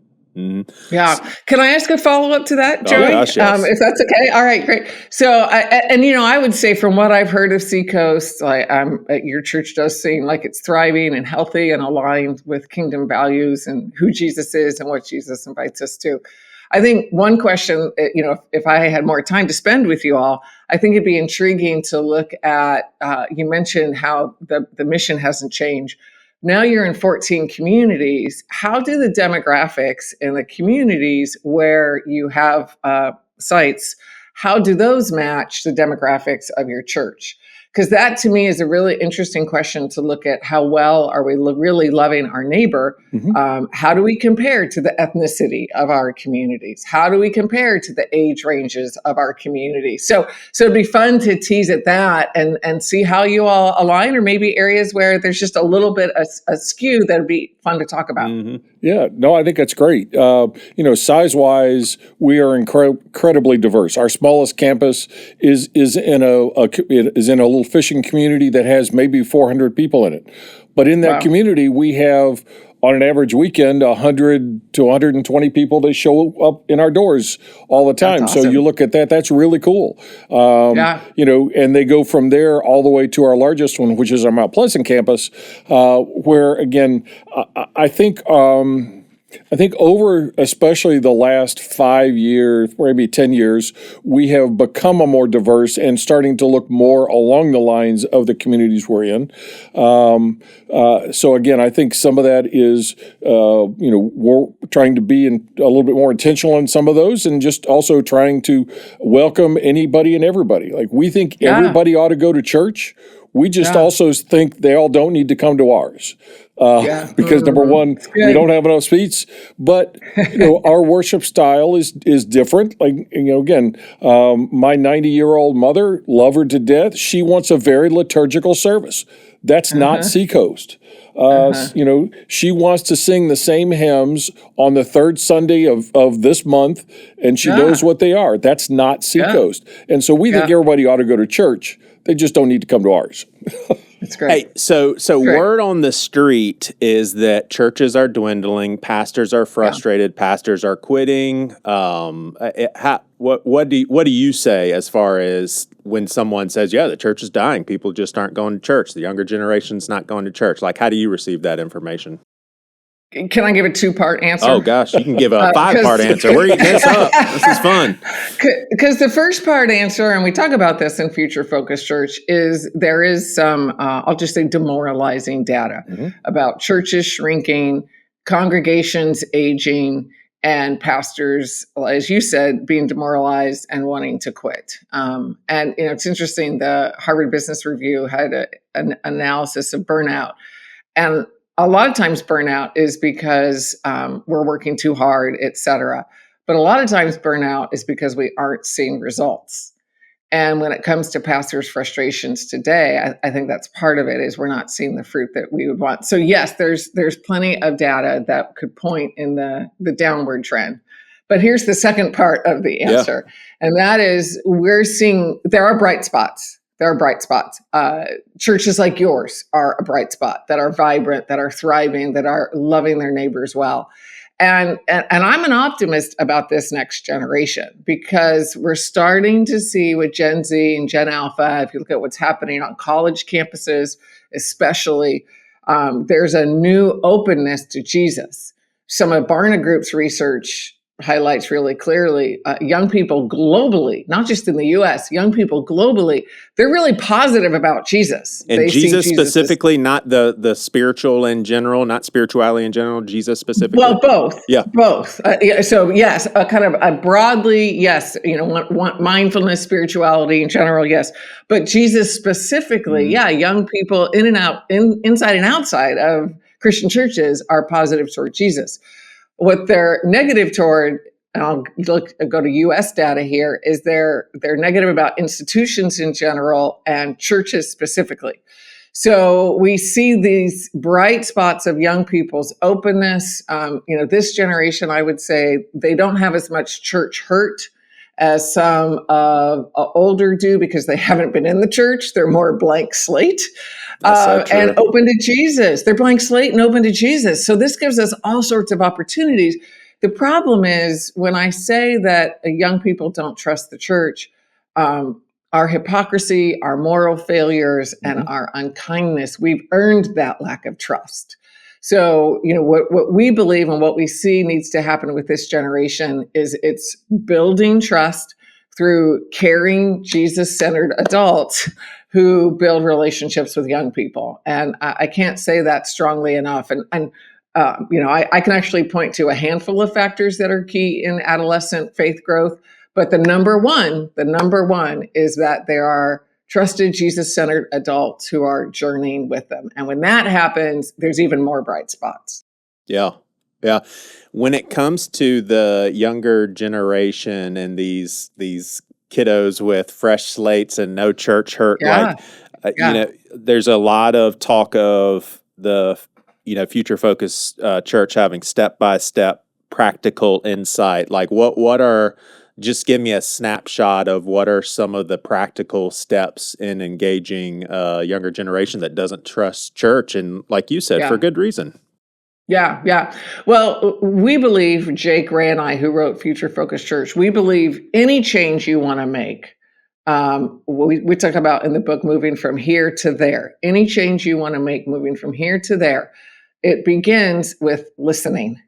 Yeah. Can I ask a follow-up to that, Joey? Oh, gosh, yes. If that's okay. All right, great. So, I would say from what I've heard of Seacoast, your church does seem like it's thriving and healthy and aligned with kingdom values and who Jesus is and what Jesus invites us to. I think one question, if I had more time to spend with you all, I think it'd be intriguing to look at, you mentioned how the mission hasn't changed. Now you're in 14 communities. How do the demographics in the communities where you have sites, how do those match the demographics of your church? Because that to me is a really interesting question to look at. How well are we really loving our neighbor? How do we compare to the ethnicity of our communities? How do we compare to the age ranges of our community? So it'd be fun to tease at that and see how you all align, or maybe areas where there's just a little bit askew that'd be fun to talk about. Yeah, no, I think that's great. Size-wise, we are incredibly diverse. Our smallest campus is in a little fishing community that has maybe 400 people in it. But in that community, we have, on an average weekend, 100 to 120 people that show up in our doors all the time. That's awesome. So you look at that, that's really cool. And they go from there all the way to our largest one, which is our Mount Pleasant campus, where, again, I think over especially the last 5 years, maybe 10 years, we have become a more diverse and starting to look more along the lines of the communities we're in. So again, I think some of that is, we're trying to be a little bit more intentional in some of those, and just also trying to welcome anybody and everybody. Like, we think everybody ought to go to church. We just also think they all don't need to come to ours. Because number one, we don't have enough seats, but our worship style is different. Like, again, my 90-year-old mother, love her to death. She wants a very liturgical service. That's not Seacoast. She wants to sing the same hymns on the third Sunday of this month, and she knows what they are. That's not Seacoast. And so we think everybody ought to go to church. They just don't need to come to ours. That's great. Hey, so word on the street is that churches are dwindling, pastors are frustrated, pastors are quitting. What do you say as far as when someone says, the church is dying, people just aren't going to church, the younger generation's not going to church? Like, how do you receive that information? Can I give a two-part answer? Oh, gosh, you can give a five-part answer. We're eating this up. This is fun. Because the first part answer, and we talk about this in Future Focus Church, is there is some, I'll just say, demoralizing data about churches shrinking, congregations aging, and pastors, as you said, being demoralized and wanting to quit. And it's interesting, the Harvard Business Review had an analysis of burnout. And a lot of times burnout is because we're working too hard, et cetera. But a lot of times burnout is because we aren't seeing results. And when it comes to pastors' frustrations today, I think that's part of it, is we're not seeing the fruit that we would want. So yes, there's plenty of data that could point in the downward trend. But here's the second part of the answer. And that is, we're seeing there are bright spots. There are bright spots. Churches like yours are a bright spot, that are vibrant, that are thriving, that are loving their neighbors well. And I'm an optimist about this next generation, because we're starting to see with Gen Z and Gen Alpha, if you look at what's happening on college campuses, especially, there's a new openness to Jesus. Some of Barna Group's research highlights really clearly, young people globally, not just in the U.S., young people globally, they're really positive about Jesus. And Jesus specifically, not the spiritual in general, not spirituality in general, Jesus specifically? Well, both. Yeah. Both. So yes, kind of a broadly, yes, want mindfulness, spirituality in general, yes. But Jesus specifically, young people in and out, inside and outside of Christian churches are positive toward Jesus. What they're negative toward, and I'll go to U.S. data here, is they're negative about institutions in general and churches specifically. So we see these bright spots of young people's openness. This generation, I would say, they don't have as much church hurt as some older do, because they haven't been in the church. They're more blank slate. And open to Jesus. They're blank slate and open to Jesus. So this gives us all sorts of opportunities The problem is when I say that young people don't trust the church, our hypocrisy, our moral failures, and our unkindness, we've earned that lack of trust. So, what we believe and what we see needs to happen with this generation is it's building trust through caring, Jesus-centered adults who build relationships with young people. And I can't say that strongly enough. And I can actually point to a handful of factors that are key in adolescent faith growth. But the number one is that there are trusted Jesus-centered adults who are journeying with them. And when that happens, there's even more bright spots. Yeah. Yeah. When it comes to the younger generation and these kiddos with fresh slates and no church hurt, there's a lot of talk of the, future focused church having step-by-step practical insight. Like just give me a snapshot of what are some of the practical steps in engaging a younger generation that doesn't trust church. And like you said, for good reason. Yeah. Well, we believe, Jake, Ray, and I, who wrote Future Focused Church, we believe any change you want to make, we talk about in the book, moving from here to there. Any change you want to make, moving from here to there, it begins with listening.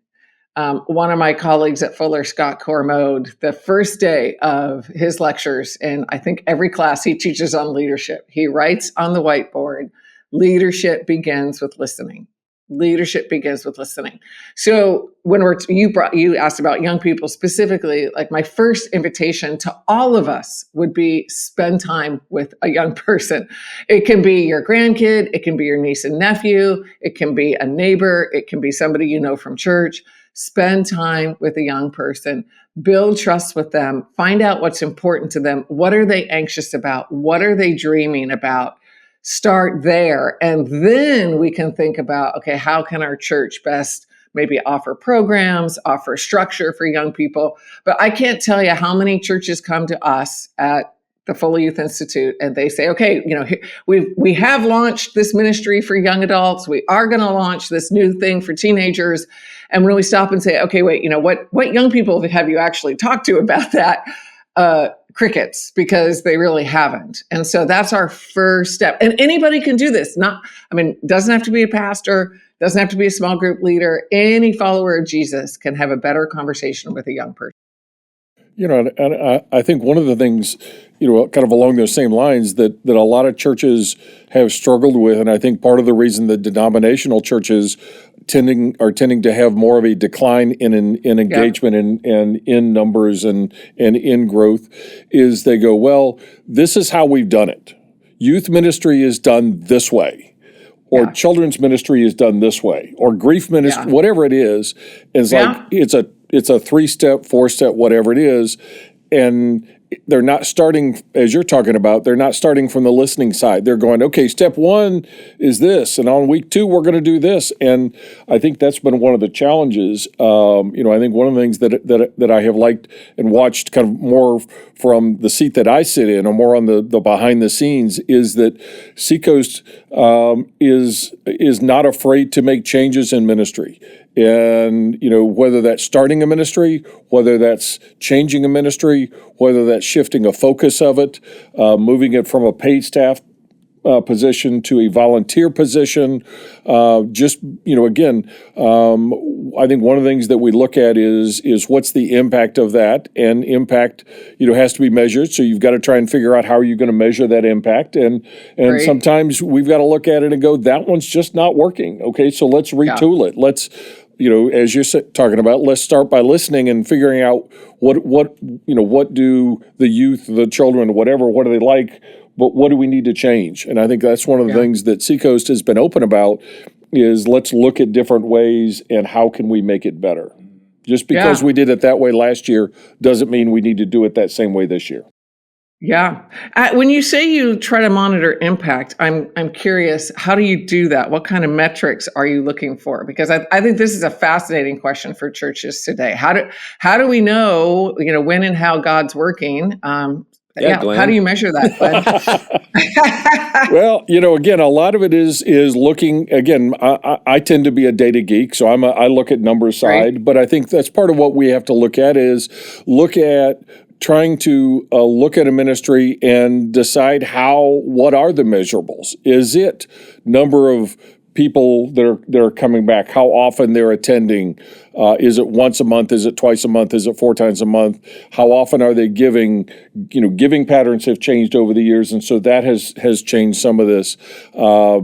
One of my colleagues at Fuller, Scott Cormode, the first day of his lectures, and I think every class he teaches on leadership, he writes on the whiteboard, leadership begins with listening. Leadership begins with listening. So when you asked about young people specifically, like my first invitation to all of us would be spend time with a young person. It can be your grandkid, it can be your niece and nephew, it can be a neighbor, it can be somebody you know from church. Spend time with a young person, build trust with them, find out what's important to them. What are they anxious about? What are they dreaming about? Start there. And then we can think about, okay, how can our church best maybe offer programs, offer structure for young people? But I can't tell you how many churches come to us at the Fuller Youth Institute and they say, okay, we have launched this ministry for young adults. We are going to launch this new thing for teenagers. And when we stop and say, okay, wait, what young people have you actually talked to about that? Crickets, because they really haven't. And so that's our first step. And anybody can do this. Doesn't have to be a pastor, doesn't have to be a small group leader. Any follower of Jesus can have a better conversation with a young person. And I think one of the things, kind of along those same lines that a lot of churches have struggled with, and I think part of the reason that denominational churches are tending to have more of a decline in engagement and in numbers and in growth is they go, well, this is how we've done it. Youth ministry is done this way, or children's ministry is done this way, or grief ministry, whatever it is like it's a 3-step, 4-step, whatever it is, and they're not starting, as you're talking about, they're not starting from the listening side. They're going, okay, step 1 is this, and on week 2, we're going to do this. And I think that's been one of the challenges. I think one of the things that I have liked and watched kind of more from the seat that I sit in, or more on the behind the scenes, is that Seacoast is not afraid to make changes in ministry. And, whether that's starting a ministry, whether that's changing a ministry, whether that's shifting a focus of it, moving it from a paid staff position to a volunteer position, I think one of the things that we look at is what's the impact of that, and impact, has to be measured. So you've got to try and figure out how are you going to measure that impact. And sometimes we've got to look at it and go, that one's just not working. Okay, so let's retool it. Let's, as you're talking about, let's start by listening and figuring out what do the youth, the children, whatever, what do they like, but what do we need to change? And I think that's one of the things that Seacoast has been open about is let's look at different ways and how can we make it better. Just because we did it that way last year doesn't mean we need to do it that same way this year. Yeah. When you say you try to monitor impact, I'm curious, how do you do that? What kind of metrics are you looking for? Because I think this is a fascinating question for churches today. How do we know, when and how God's working? Yeah. How do you measure that, Glenn? Well, again, a lot of it is looking. Again, I tend to be a data geek, so I look at numbers side. Right. But I think that's part of what we have to look at is trying to look at a ministry and decide what are the measurables? Is it number of people that are coming back? How often they're attending? Is it once a month? Is it twice a month? Is it 4 times a month? How often are they giving? Giving patterns have changed over the years, and so that has changed some of this. How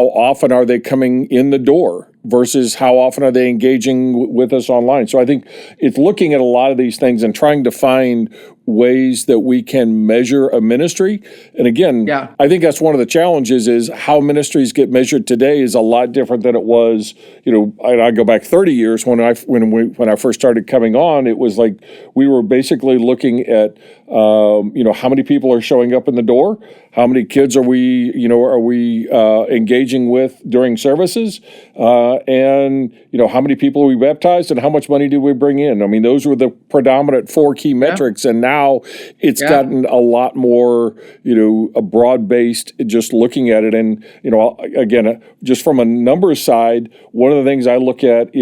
often are they coming in the door versus how often are they engaging with us online? So I think it's looking at a lot of these things and trying to find ways that we can measure a ministry. And again, I think that's one of the challenges is how ministries get measured today is a lot different than it was. I go back 30 years when I first started coming on. It was like we were basically looking at how many people are showing up in the door, how many kids are we engaging with during services, and how many people are we baptized, and how much money do we bring in? I mean, those were the predominant 4 key metrics, and now it's gotten a lot more a broad-based just looking at it. And again, just from a numbers side, one of the things I look at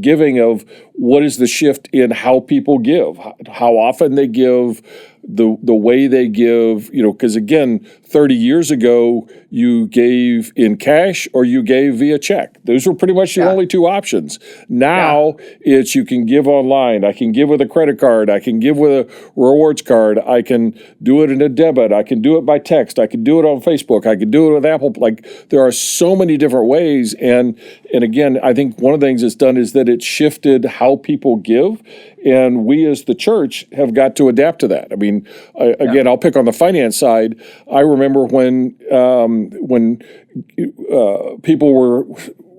giving of what is the shift in how people give, how often they give, the way they give, because again, 30 years ago, you gave in cash or you gave via check. Those were pretty much the only 2 options. Now it's you can give online. I can give with a credit card. I can give with a rewards card. I can do it in a debit. I can do it by text. I can do it on Facebook. I can do it with Apple. Like there are so many different ways. And again, I think one of the things it's done is that it's shifted how people give. And we as the church have got to adapt to that. I mean, again, I'll pick on the finance side. I remember when people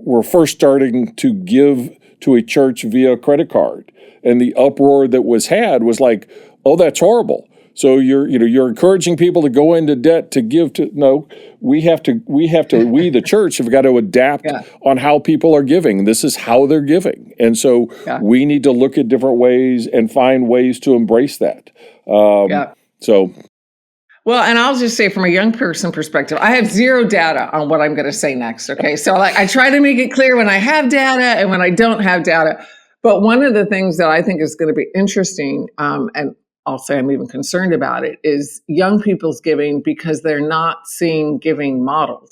were first starting to give to a church via credit card, and the uproar that was had was like, "Oh, that's horrible." So you're encouraging people to go into debt to give to. No, we the church have got to adapt on how people are giving. This is how they're giving, and so we need to look at different ways and find ways to embrace that. So. Well, and I'll just say from a young person perspective, I have zero data on what I'm going to say next. Okay, so I try to make it clear when I have data and when I don't have data. But one of the things that I think is going to be interesting, and I'll say I'm even concerned about it, is young people's giving because they're not seeing giving modeled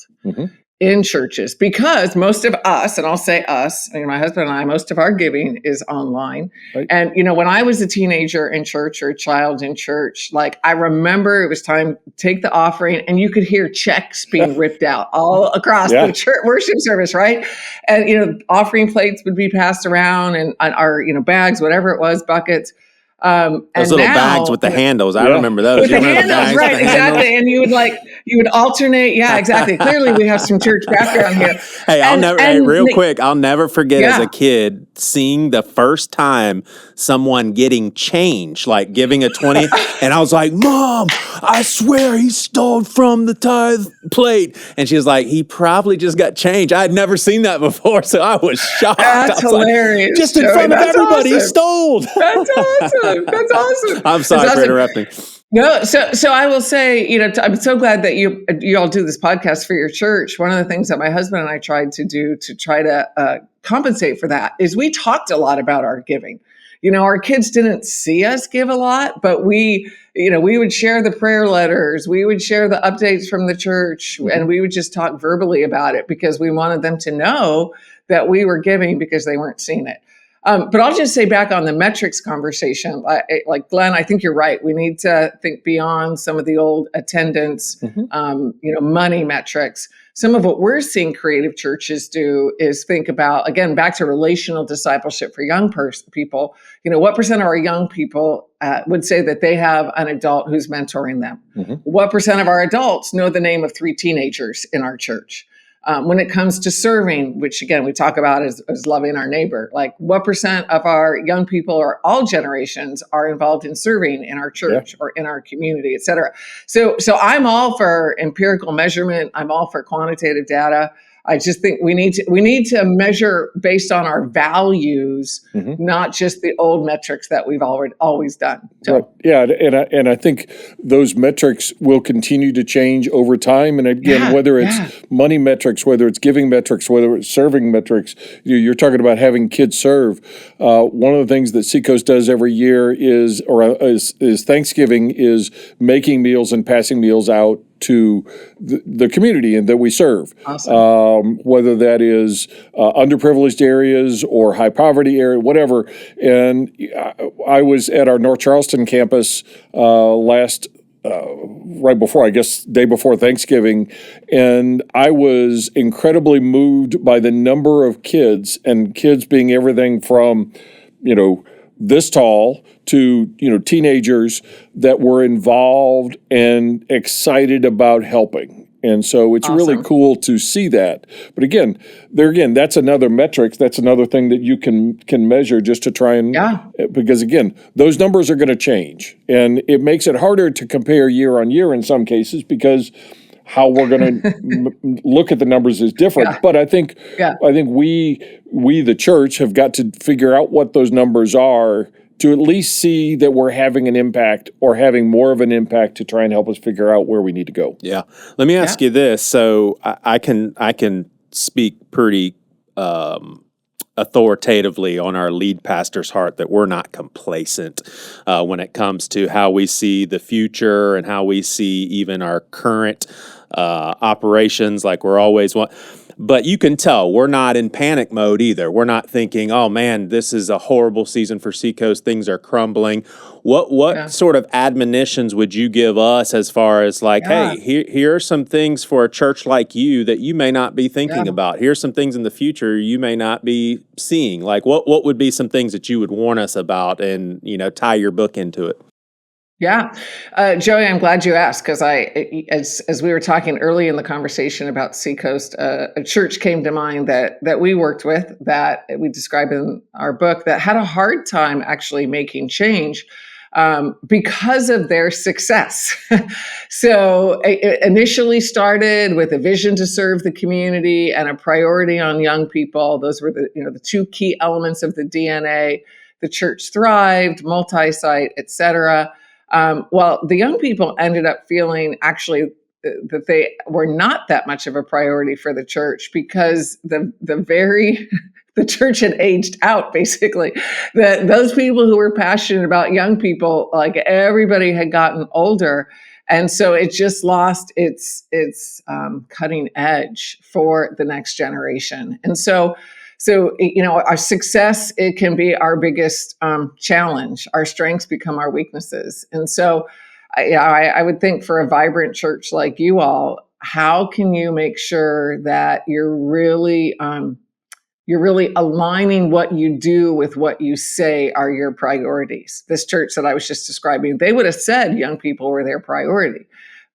in churches. Because most of us, and I'll say us, my husband and I, most of our giving is online. Right. And, when I was a teenager in church or a child in church, I remember it was time to take the offering and you could hear checks being ripped out all across the church worship service, right? And, offering plates would be passed around and our, bags, whatever it was, buckets. Those little bags with the handles. I remember those. With the handles, right, exactly. And you would alternate. Yeah, exactly. Clearly we have some church background here. Hey, real quick, I'll never forget as a kid seeing the first time someone getting change, like giving a 20. And I was like, "Mom, I swear he stole from the tithe plate." And she was like, "He probably just got change." I had never seen that before. So I was shocked. That's hilarious. Just in front of everybody, he stole. That's awesome. That's awesome. I'm sorry for interrupting. No, so I will say, I'm so glad that you all do this podcast for your church. One of the things that my husband and I tried to do to try to compensate for that is we talked a lot about our giving. Our kids didn't see us give a lot, but we would share the prayer letters, we would share the updates from the church, and we would just talk verbally about it because we wanted them to know that we were giving because they weren't seeing it. But I'll just say back on the metrics conversation, like Glenn, I think you're right. We need to think beyond some of the old attendance, money metrics. Some of what we're seeing creative churches do is think about, again, back to relational discipleship for young people. What percent of our young people would say that they have an adult who's mentoring them? What percent of our adults know the name of 3 teenagers in our church? When it comes to serving, which again, we talk about as loving our neighbor, like what percent of our young people or all generations are involved in serving in our church or in our community, et cetera. So I'm all for empirical measurement. I'm all for quantitative data. I just think we need to measure based on our values, not just the old metrics that we've always done. So. Right. Yeah, and I think those metrics will continue to change over time. And again, whether it's money metrics, whether it's giving metrics, whether it's serving metrics, you're talking about having kids serve. One of the things that Seacoast does every year is Thanksgiving, is making meals and passing meals out to the community and that we serve. Awesome. Whether that is underprivileged areas or high poverty area, whatever. And I was at our North Charleston campus right before, I guess, day before Thanksgiving, and I was incredibly moved by the number of kids, and kids being everything from, this tall to, teenagers that were involved and excited about helping. And so it's really cool to see that. But again, that's another metric. That's another thing that you can measure just to try and, because again, those numbers are going to change. And it makes it harder to compare year on year in some cases, because how we're going to look at the numbers is different. But I think we, the church, have got to figure out what those numbers are to at least see that we're having an impact, or having more of an impact, to try and help us figure out where we need to go. Yeah. Let me ask you this. So I can speak pretty authoritatively on our lead pastor's heart that we're not complacent when it comes to how we see the future and how we see even our current operations. Like, we're always but you can tell we're not in panic mode either. We're not thinking, oh man, this is a horrible season for Seacoast, things are crumbling. What sort of admonitions would you give us as far as like, hey, here are some things for a church like you that you may not be thinking about. Here's some things in the future you may not be seeing. Like, what would be some things that you would warn us about, and tie your book into it? Yeah. Joey, I'm glad you asked, because as we were talking early in the conversation about Seacoast, a church came to mind that we worked with, that we describe in our book, that had a hard time actually making change because of their success. So it initially started with a vision to serve the community and a priority on young people. Those were the two key elements of the DNA. The church thrived, multi-site, et cetera. Well, the young people ended up feeling actually that they were not that much of a priority for the church, because the church had aged out, basically. That those people who were passionate about young people, like everybody had gotten older. And so it just lost its cutting edge for the next generation. And so our success, it can be our biggest challenge. Our strengths become our weaknesses. And so I would think, for a vibrant church like you all, how can you make sure that you're really aligning what you do with what you say are your priorities? This church that I was just describing, they would have said young people were their priority,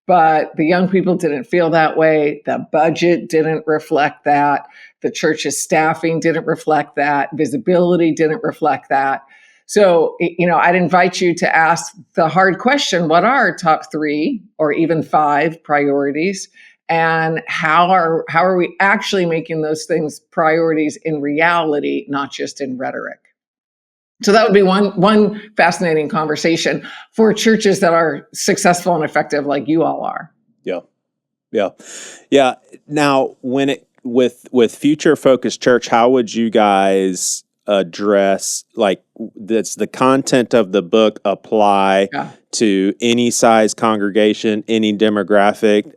but the young people didn't feel that way. The budget didn't reflect that. The church's staffing didn't reflect that. Visibility didn't reflect that. So, I'd invite you to ask the hard question: what are our top 3 or even 5 priorities? And how are we actually making those things priorities in reality, not just in rhetoric? So that would be one fascinating conversation for churches that are successful and effective like you all are. Yeah. Now, with Future Focused Church, how would you guys address, does the content of the book apply to any size congregation, any demographic?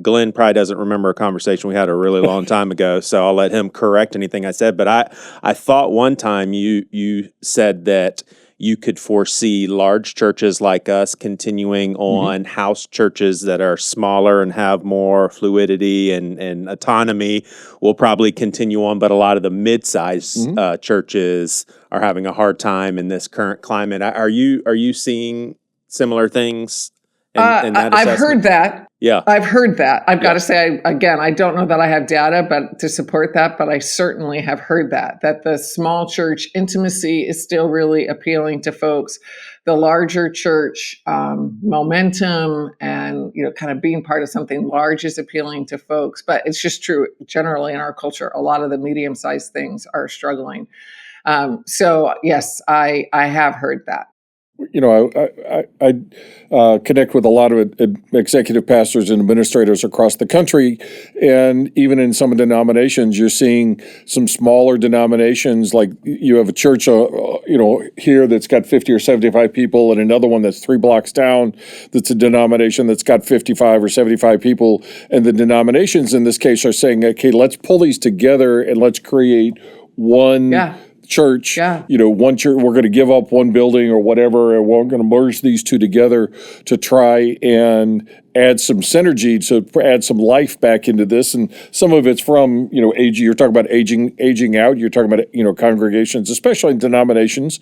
Glenn probably doesn't remember a conversation we had a really long time ago, so I'll let him correct anything I said. But I thought one time you said that you could foresee large churches like us continuing on, house churches that are smaller and have more fluidity and autonomy will probably continue on, but a lot of the mid-sized churches are having a hard time in this current climate. Are you seeing similar things in that assessment? I've heard that. Yeah. I've heard that. I've got to say, again, I don't know that I have data but to support that, but I certainly have heard that the small church intimacy is still really appealing to folks. the larger church momentum and, kind of being part of something large is appealing to folks. But it's just true generally in our culture, a lot of the medium-sized things are struggling. So yes, I have heard that. I connect with a lot of executive pastors and administrators across the country, and even in some denominations, you're seeing some smaller denominations. Like you have a church, here that's got 50 or 75 people, and another one that's 3 blocks down that's a denomination that's got 55 or 75 people, and the denominations in this case are saying, okay, let's pull these together and let's create one. Church, one church, we're going to give up one building or whatever, and we're going to merge these two together to try and add some synergy, to add some life back into this. And some of it's from, aging. You're talking about aging out. You're talking about, congregations, especially in denominations.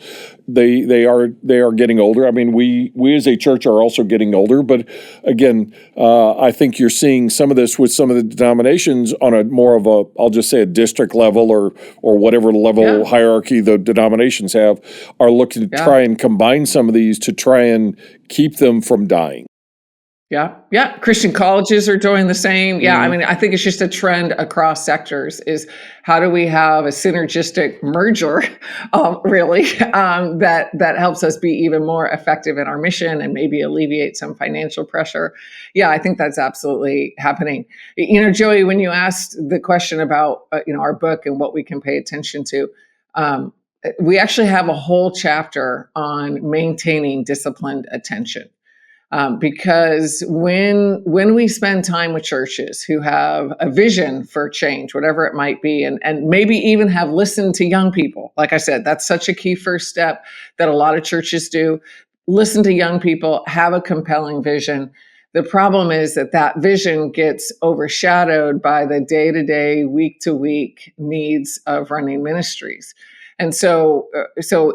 They are getting older. I mean, we as a church are also getting older. But again, I think you're seeing some of this with some of the denominations on a more of I'll just say a district level or whatever level hierarchy the denominations have, are looking to try and combine some of these to try and keep them from dying. Yeah. Christian colleges are doing the same. Yeah. I mean, I think it's just a trend across sectors is how do we have a synergistic merger, really, that helps us be even more effective in our mission and maybe alleviate some financial pressure. Yeah, I think that's absolutely happening. Joey, when you asked the question about, our book and what we can pay attention to, we actually have a whole chapter on maintaining disciplined attention. Because when we spend time with churches who have a vision for change, whatever it might be, and maybe even have listened to young people, like I said, that's such a key first step that a lot of churches do. Listen to young people, have a compelling vision. The problem is that vision gets overshadowed by the day-to-day, week-to-week needs of running ministries. And so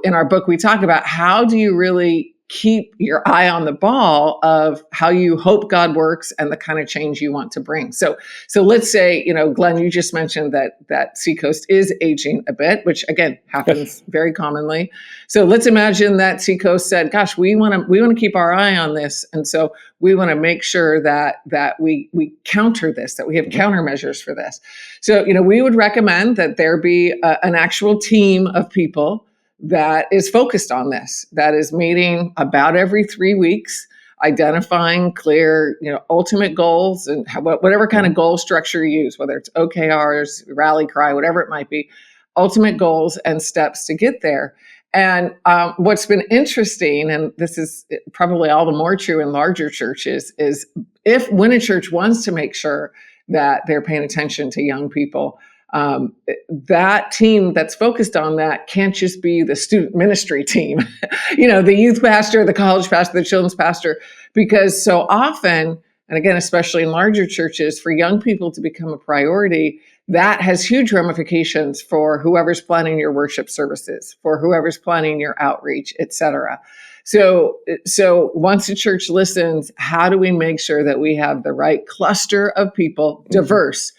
in our book, we talk about how do you really keep your eye on the ball of how you hope God works and the kind of change you want to bring. So let's say, Glenn, you just mentioned that Seacoast is aging a bit, which again happens very commonly. So let's imagine that Seacoast said, gosh, we want to keep our eye on this. And so we want to make sure that we counter this, that we have countermeasures for this. So, we would recommend that there be an actual team of people that is focused on this, that is meeting about every 3 weeks, identifying clear, ultimate goals and whatever kind of goal structure you use, whether it's OKRs, rally cry, whatever it might be, ultimate goals and steps to get there. And what's been interesting, and this is probably all the more true in larger churches, is when a church wants to make sure that they're paying attention to young people, that team that's focused on that can't just be the student ministry team, the youth pastor, the college pastor, the children's pastor, because so often, and again, especially in larger churches, for young people to become a priority, that has huge ramifications for whoever's planning your worship services, for whoever's planning your outreach, et cetera. So once a church listens, how do we make sure that we have the right cluster of people, diverse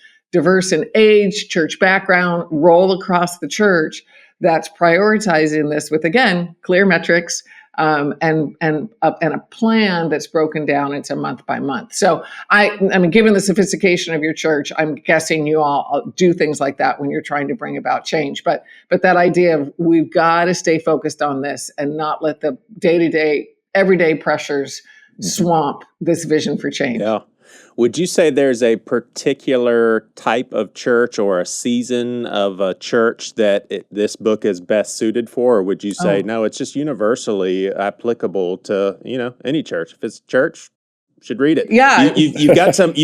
in age, church background, role across the church, that's prioritizing this with, again, clear metrics and a plan that's broken down into month by month. So I mean, given the sophistication of your church, I'm guessing you all do things like that when you're trying to bring about change. But that idea of we've got to stay focused on this and not let the day-to-day, everyday pressures swamp this vision for change. Yeah. Would you say there's a particular type of church or a season of a church that this book is best suited for? Or would you say, no, it's just universally applicable to, any church? If it's church, should read it. Yeah. You've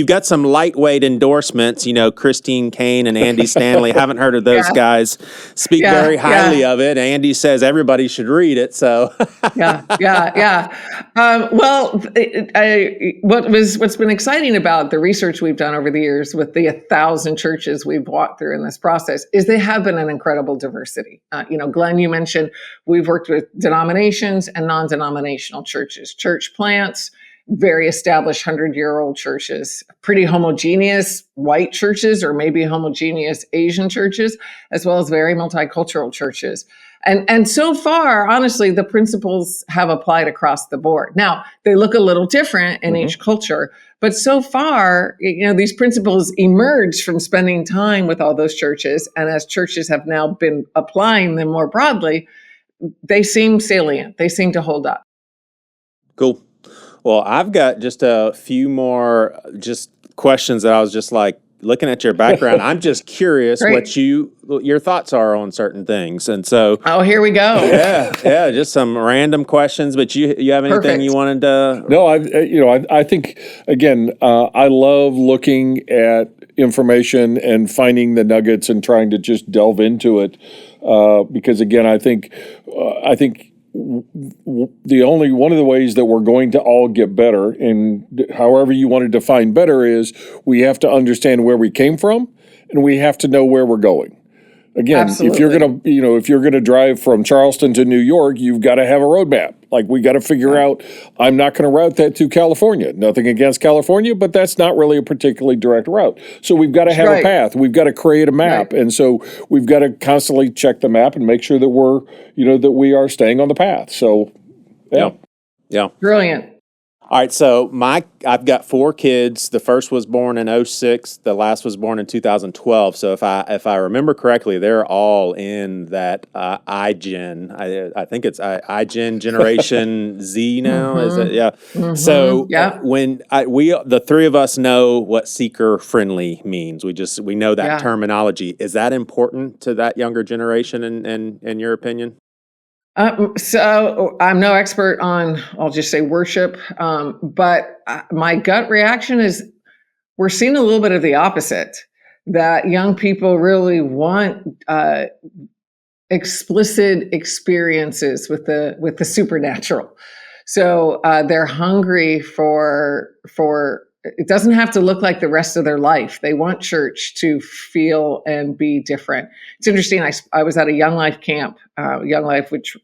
got some lightweight endorsements, Christine Caine and Andy Stanley. Haven't heard of those guys. Speak very highly of it. Andy says everybody should read it. So what's been exciting about the research we've done over the years with the 1,000 churches we've walked through in this process is they have been an incredible diversity. Glenn, you mentioned we've worked with denominations and non-denominational churches, church plants, very established 100-year-old churches, pretty homogeneous white churches, or maybe homogeneous Asian churches, as well as very multicultural churches. And so far, honestly, the principles have applied across the board. Now, they look a little different in each culture, but so far, these principles emerged from spending time with all those churches. And as churches have now been applying them more broadly, they seem salient. They seem to hold up. Cool. Well, I've got just a few more just questions that I was just like, looking at your background, I'm just curious what your thoughts are on certain things. And so, here we go. Yeah, just some random questions. But you have anything you wanted to? No, I think again, I love looking at information and finding the nuggets and trying to just delve into it, because again, I think one of the ways that we're going to all get better, and however you want to define better, is we have to understand where we came from and we have to know where we're going. Again, if you're gonna drive from Charleston to New York, you've got to have a roadmap. Like, we got to figure out, I'm not going to route that to California. Nothing against California, but that's not really a particularly direct route. So we've got to have a path. We've got to create a map. And so we've got to constantly check the map and make sure that that we are staying on the path. So, yeah. Brilliant. All right, so I've got 4 kids. The first was born in 2006. The last was born in 2012. So if I remember correctly, they're all in that iGen. I think it's iGen Generation Z now. Is it? Yeah. Mm-hmm. So when the 3 of us know what seeker friendly means. We know that terminology. Is that important to that younger generation? In your opinion? So I'm no expert on, I'll just say, worship, but my gut reaction is we're seeing a little bit of the opposite, that young people really want explicit experiences with the supernatural. So they're hungry for it doesn't have to look like the rest of their life. They want church to feel and be different. It's interesting. I was at a Young Life camp, Young Life, which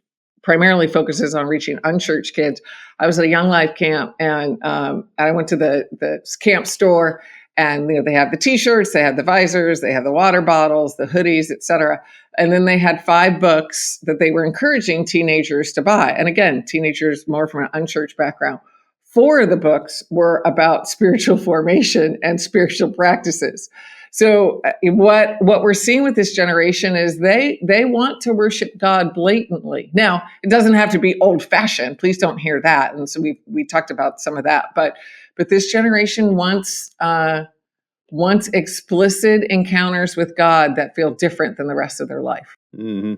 primarily focuses on reaching unchurched kids. I was at a Young Life camp, and I went to the camp store, and they have the T-shirts, they have the visors, they have the water bottles, the hoodies, etc. And then they had 5 books that they were encouraging teenagers to buy. And again, teenagers more from an unchurched background. 4 of the books were about spiritual formation and spiritual practices. So what we're seeing with this generation is they want to worship God blatantly. Now, it doesn't have to be old-fashioned. Please don't hear that. And so we talked about some of that. But this generation wants explicit encounters with God that feel different than the rest of their life. Mm-hmm.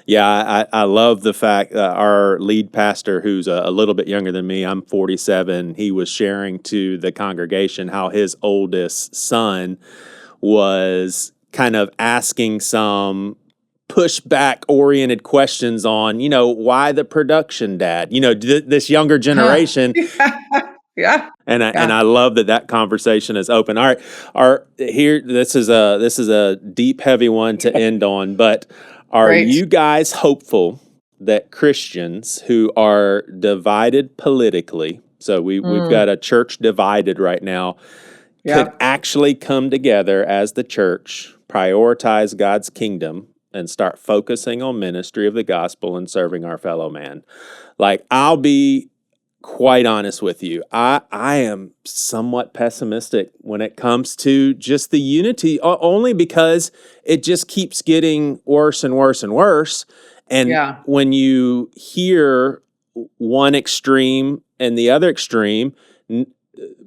Yeah, I love the fact that our lead pastor, who's a little bit younger than me, I'm 47, he was sharing to the congregation how his oldest son was kind of asking some pushback-oriented questions on, why the production dad? This younger generation. Yeah. And I love that conversation is open. All right. This is a deep, heavy one to end on, but are you guys hopeful that Christians who are divided politically, so we've got a church divided right now, could actually come together as the church, prioritize God's kingdom, and start focusing on ministry of the gospel and serving our fellow man? Like, I'll be quite honest with you. I am somewhat pessimistic when it comes to just the unity, only because it just keeps getting worse and worse and worse. And when you hear one extreme and the other extreme,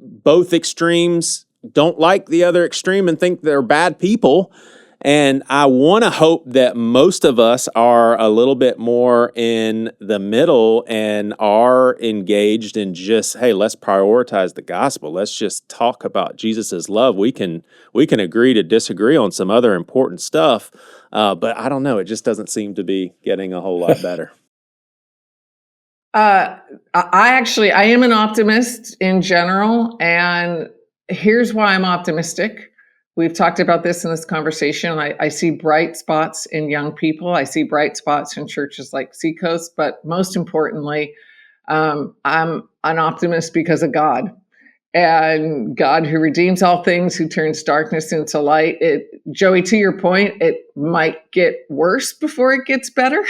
both extremes don't like the other extreme and think they're bad people. And I want to hope that most of us are a little bit more in the middle and are engaged in just, hey, let's prioritize the gospel. Let's just talk about Jesus's love. We can agree to disagree on some other important stuff, but I don't know. It just doesn't seem to be getting a whole lot better. I am an optimist in general, and here's why I'm optimistic. We've talked about this in this conversation. I see bright spots in young people. I see bright spots in churches like Seacoast, but most importantly, I'm an optimist because of God. And God who redeems all things, who turns darkness into light. Joey, to your point, it might get worse before it gets better.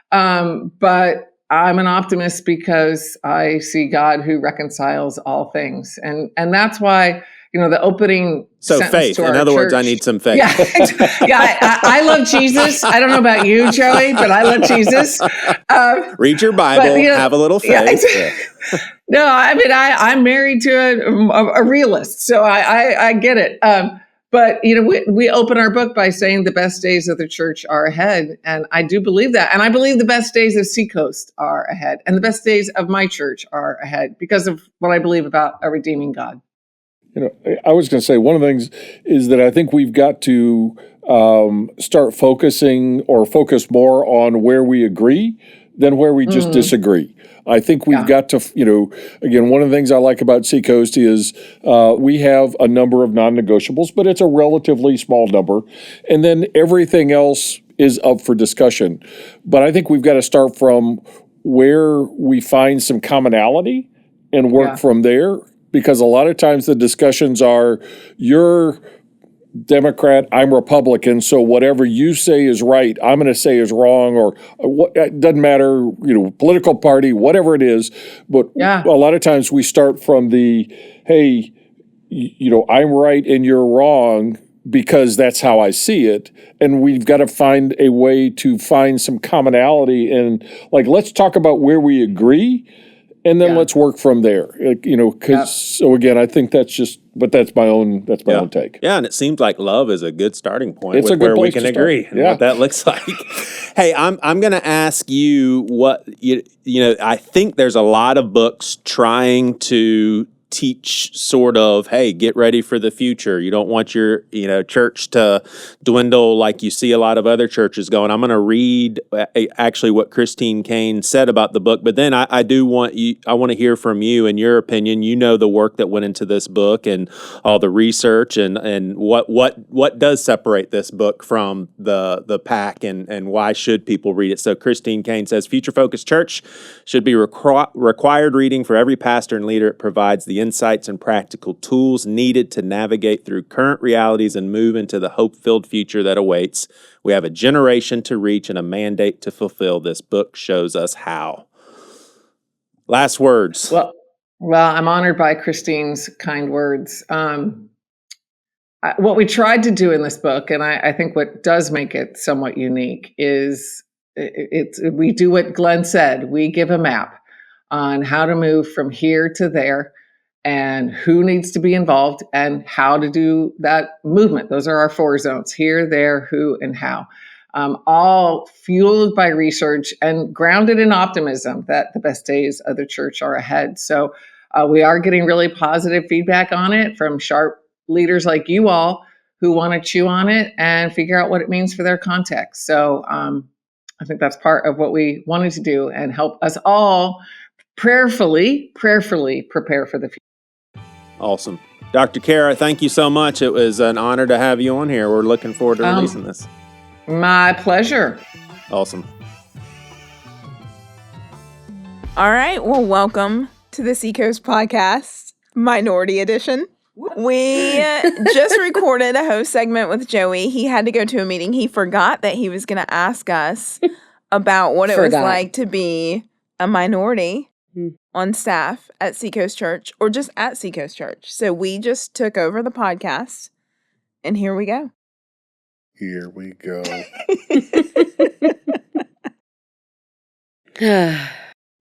But I'm an optimist because I see God who reconciles all things. And that's why, the opening sentence faith. to our in other church, words, I need some faith. Yeah, I love Jesus. I don't know about you, Joey, but I love Jesus. Read your Bible, have a little faith. No, I mean, I'm married to a realist, so I get it. But, we open our book by saying the best days of the church are ahead. And I do believe that. And I believe the best days of Seacoast are ahead. And the best days of my church are ahead because of what I believe about a redeeming God. I was going to say one of the things is that I think we've got to start focusing or focus more on where we agree than where we just disagree. I think we've got to, again, one of the things I like about Seacoast is we have a number of non-negotiables, but it's a relatively small number. And then everything else is up for discussion. But I think we've got to start from where we find some commonality and work from there. Because a lot of times the discussions are, you're Democrat, I'm Republican, so whatever you say is right, I'm going to say is wrong, or it doesn't matter, political party, whatever it is. But a lot of times we start from the, hey, I'm right and you're wrong because that's how I see it. And we've got to find a way to find some commonality and let's talk about where we agree. And then let's work from there, so again, I think that's my own take. Yeah, and it seems like love is a good starting point it's with a good where we place can to agree start. and what that looks like. Hey, I'm going to ask you what, I think there's a lot of books trying to teach sort of, hey, get ready for the future. You don't want your, church to dwindle like you see a lot of other churches going. I'm going to read actually what Christine Caine said about the book, but then I want to hear from you and your opinion. The work that went into this book and all the research and what does separate this book from the pack and why should people read it? So Christine Caine says, Future Focused Church should be required reading for every pastor and leader. It provides the insights and practical tools needed to navigate through current realities and move into the hope-filled future that awaits. We have a generation to reach and a mandate to fulfill. This book shows us how. Last words. Well, I'm honored by Christine's kind words. What we tried to do in this book, and I think what does make it somewhat unique, is we do what Glenn said. We give a map on how to move from here to there and who needs to be involved and how to do that movement. Those are our 4 zones: here, there, who, and how. All fueled by research and grounded in optimism that the best days of the church are ahead. So we are getting really positive feedback on it from sharp leaders like you all who want to chew on it and figure out what it means for their context. So I think that's part of what we wanted to do and help us all prayerfully prepare for the future. Awesome. Dr. Kara, thank you so much. It was an honor to have you on here. We're looking forward to releasing this. My pleasure. Awesome. All right. Well, welcome to the Seacoast Podcast, Minority Edition. We just recorded a host segment with Joey. He had to go to a meeting. He forgot that he was going to ask us about what it was like to be a minority on staff at Seacoast Church or just at Seacoast Church. So we just took over the podcast, and here we go. Here we go.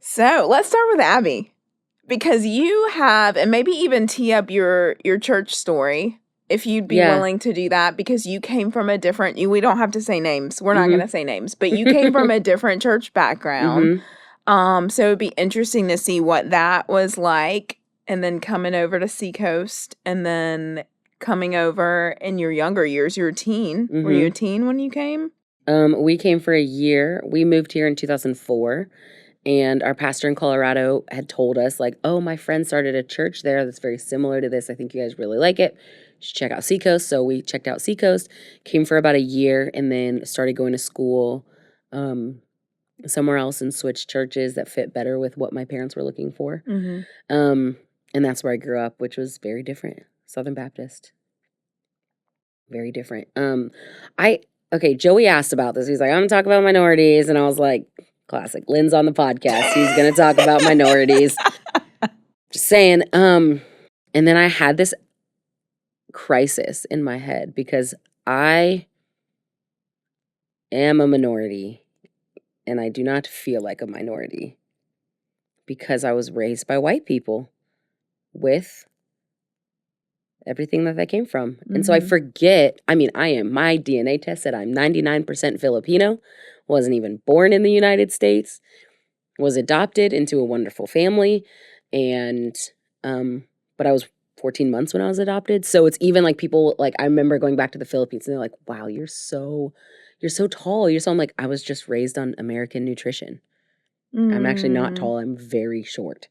So let's start with Abbi, because you have, and maybe even tee up your church story, if you'd be willing to do that, because you came from a different, we don't have to say names. We're not going to say names, but you came from a different church background. So it'd be interesting to see what that was like, and then coming over to Seacoast, and then coming over in your younger years. You're a teen. Were you a teen when you came? We came for a year. We moved here in 2004, and our pastor in Colorado had told us, oh, my friend started a church there that's very similar to this. I think you guys really like it. You should check out Seacoast. So we checked out Seacoast, came for about a year, and then started going to school somewhere else and switched churches that fit better with what my parents were looking for. Mm-hmm. And that's where I grew up, which was very different. Southern Baptist. Very different. Joey asked about this. He's like, I'm going to talk about minorities. And I was like, classic. Lynne's on the podcast. He's going to talk about minorities. Just saying. And then I had this crisis in my head because I am a minority and I do not feel like a minority because I was raised by white people with everything that came from. Mm-hmm. And so I forget, my DNA test said I'm 99% Filipino, wasn't even born in the United States, was adopted into a wonderful family, and but I was 14 months when I was adopted. So it's even like people, like I remember going back to the Philippines and they're like, wow, you're so tall. I'm like, I was just raised on American nutrition. I'm actually not tall. I'm very short.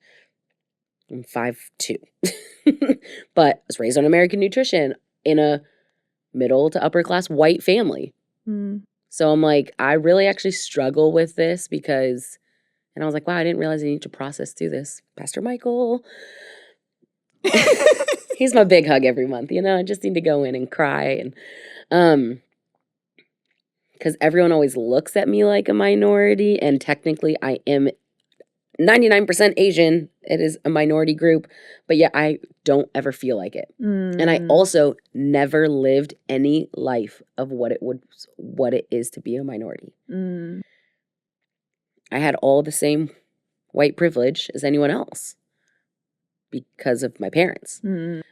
I'm 5'2". But I was raised on American nutrition in a middle to upper class white family. So I'm like, I really actually struggle with this because, and I was like, wow, I didn't realize I need to process through this. Pastor Michael. He's my big hug every month, I just need to go in and cry. And because everyone always looks at me like a minority, and technically I am 99% Asian. It is a minority group, but yet I don't ever feel like it. And I also never lived any life of what it is to be a minority. I had all the same white privilege as anyone else because of my parents. And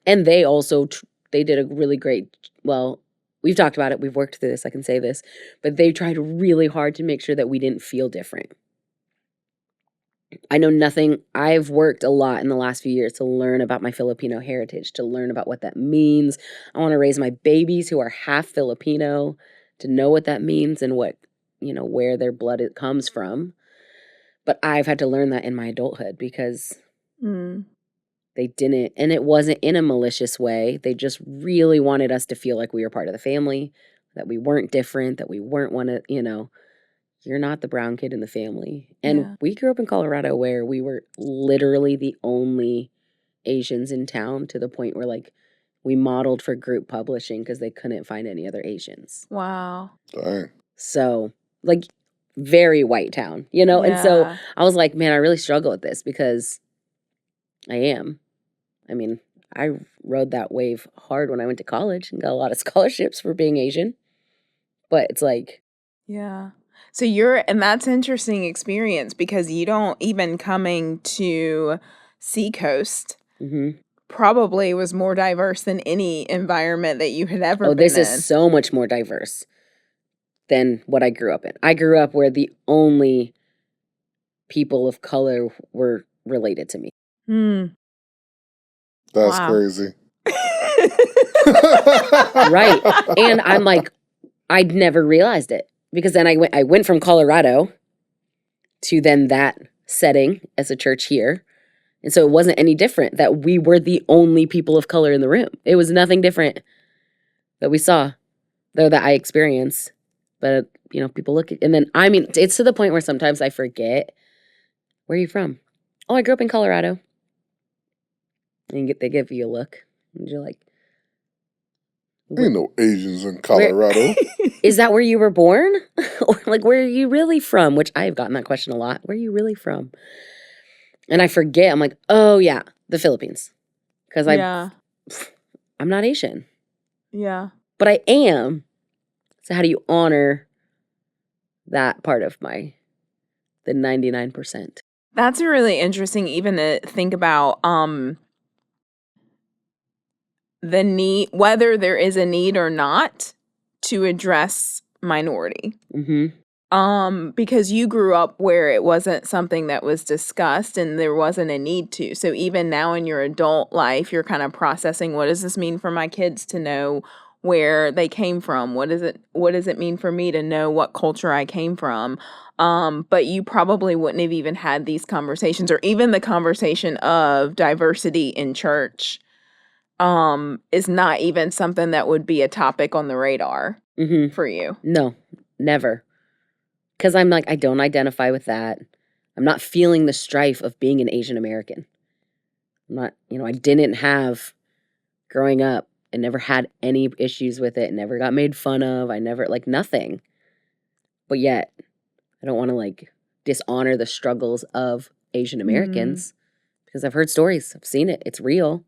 they also, they did a really great, well, we've talked about it, we've worked through this, I can say this, but they tried really hard to make sure that we didn't feel different. I know nothing. I've worked a lot in the last few years to learn about my Filipino heritage, to learn about what that means. I want to raise my babies who are half Filipino to know what that means and what, where their blood it comes from. But I've had to learn that in my adulthood because they didn't, and it wasn't in a malicious way. They just really wanted us to feel like we were part of the family, that we weren't different, that we weren't you're not the brown kid in the family. And we grew up in Colorado where we were literally the only Asians in town, to the point where like we modeled for group publishing because they couldn't find any other Asians. Wow. Dang. So like very white town, And so I was like, man, I really struggle with this because I am. I rode that wave hard when I went to college and got a lot of scholarships for being Asian. But it's like, yeah. So and that's an interesting experience because you don't, even coming to Seacoast, probably was more diverse than any environment that you had ever been in. This is so much more diverse than what I grew up in. I grew up where the only people of color were related to me. That's crazy. Right. And I'm like, I'd never realized it. Because then I went from Colorado to then that setting as a church here. And so it wasn't any different that we were the only people of color in the room. It was nothing different that we saw, though, that I experienced. But, people look at, and then, it's to the point where sometimes I forget, where are you from? Oh, I grew up in Colorado. And they give you a look. And you're like, ain't no Asians in Colorado. Is that where you were born? Or like, where are you really from? Which I've gotten that question a lot. Where are you really from? And I forget. I'm like, oh yeah, the Philippines. Because I'm not Asian. Yeah. But I am. So how do you honor that part of the 99%? That's really interesting even to think about the need, whether there is a need or not to address minority. Because you grew up where it wasn't something that was discussed and there wasn't a need to. So even now in your adult life, you're kind of processing, what does this mean for my kids to know where they came from? What does it mean for me to know what culture I came from? But you probably wouldn't have even had these conversations, or even the conversation of diversity in church is not even something that would be a topic on the radar for you. No, never. Because I'm like, I don't identify with that. I'm not feeling the strife of being an Asian American. I'm not, I didn't have, growing up, I never had any issues with it, never got made fun of, I never, nothing. But yet, I don't want to, dishonor the struggles of Asian Americans because I've heard stories, I've seen it, it's real.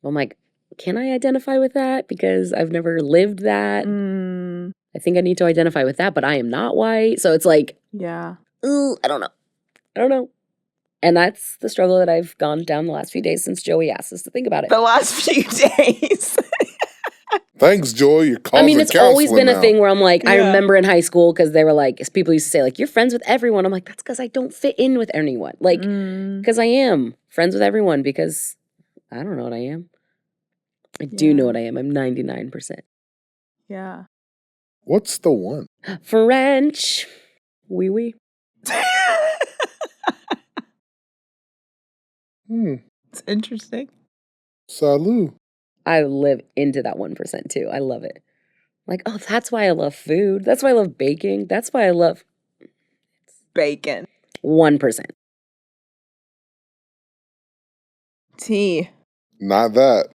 I'm like, can I identify with that because I've never lived that? I think I need to identify with that, but I am not white. So it's ooh, I don't know. And that's the struggle that I've gone down the last few days since Joey asked us to think about it. The last few days. Thanks, Joy. You're calling it's always been a thing where I'm like, I remember in high school because they were like, people used to say you're friends with everyone. I'm like, that's because I don't fit in with anyone. Because I am friends with everyone because I don't know what I am. I do know what I am. I'm 99%. Yeah. What's the one? French. Oui, oui. It's interesting. Salut. I live into that 1% too. I love it. Oh, that's why I love food. That's why I love baking. That's why I love bacon. 1%. Tea. Not that.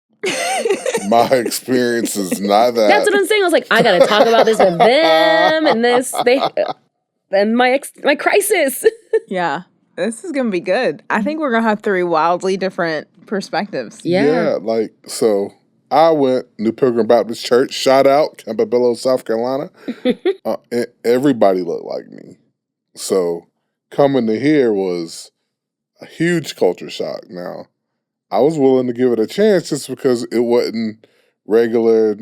My experience is not that. That's what I'm saying. I was like, I gotta talk about this with them and my crisis. Yeah. This is gonna be good. I think we're gonna have 3 wildly different perspectives. Yeah. So I went New Pilgrim Baptist Church. Shout out, Campobello, South Carolina. And everybody looked like me. So coming to here was a huge culture shock. Now, I was willing to give it a chance just because it wasn't regular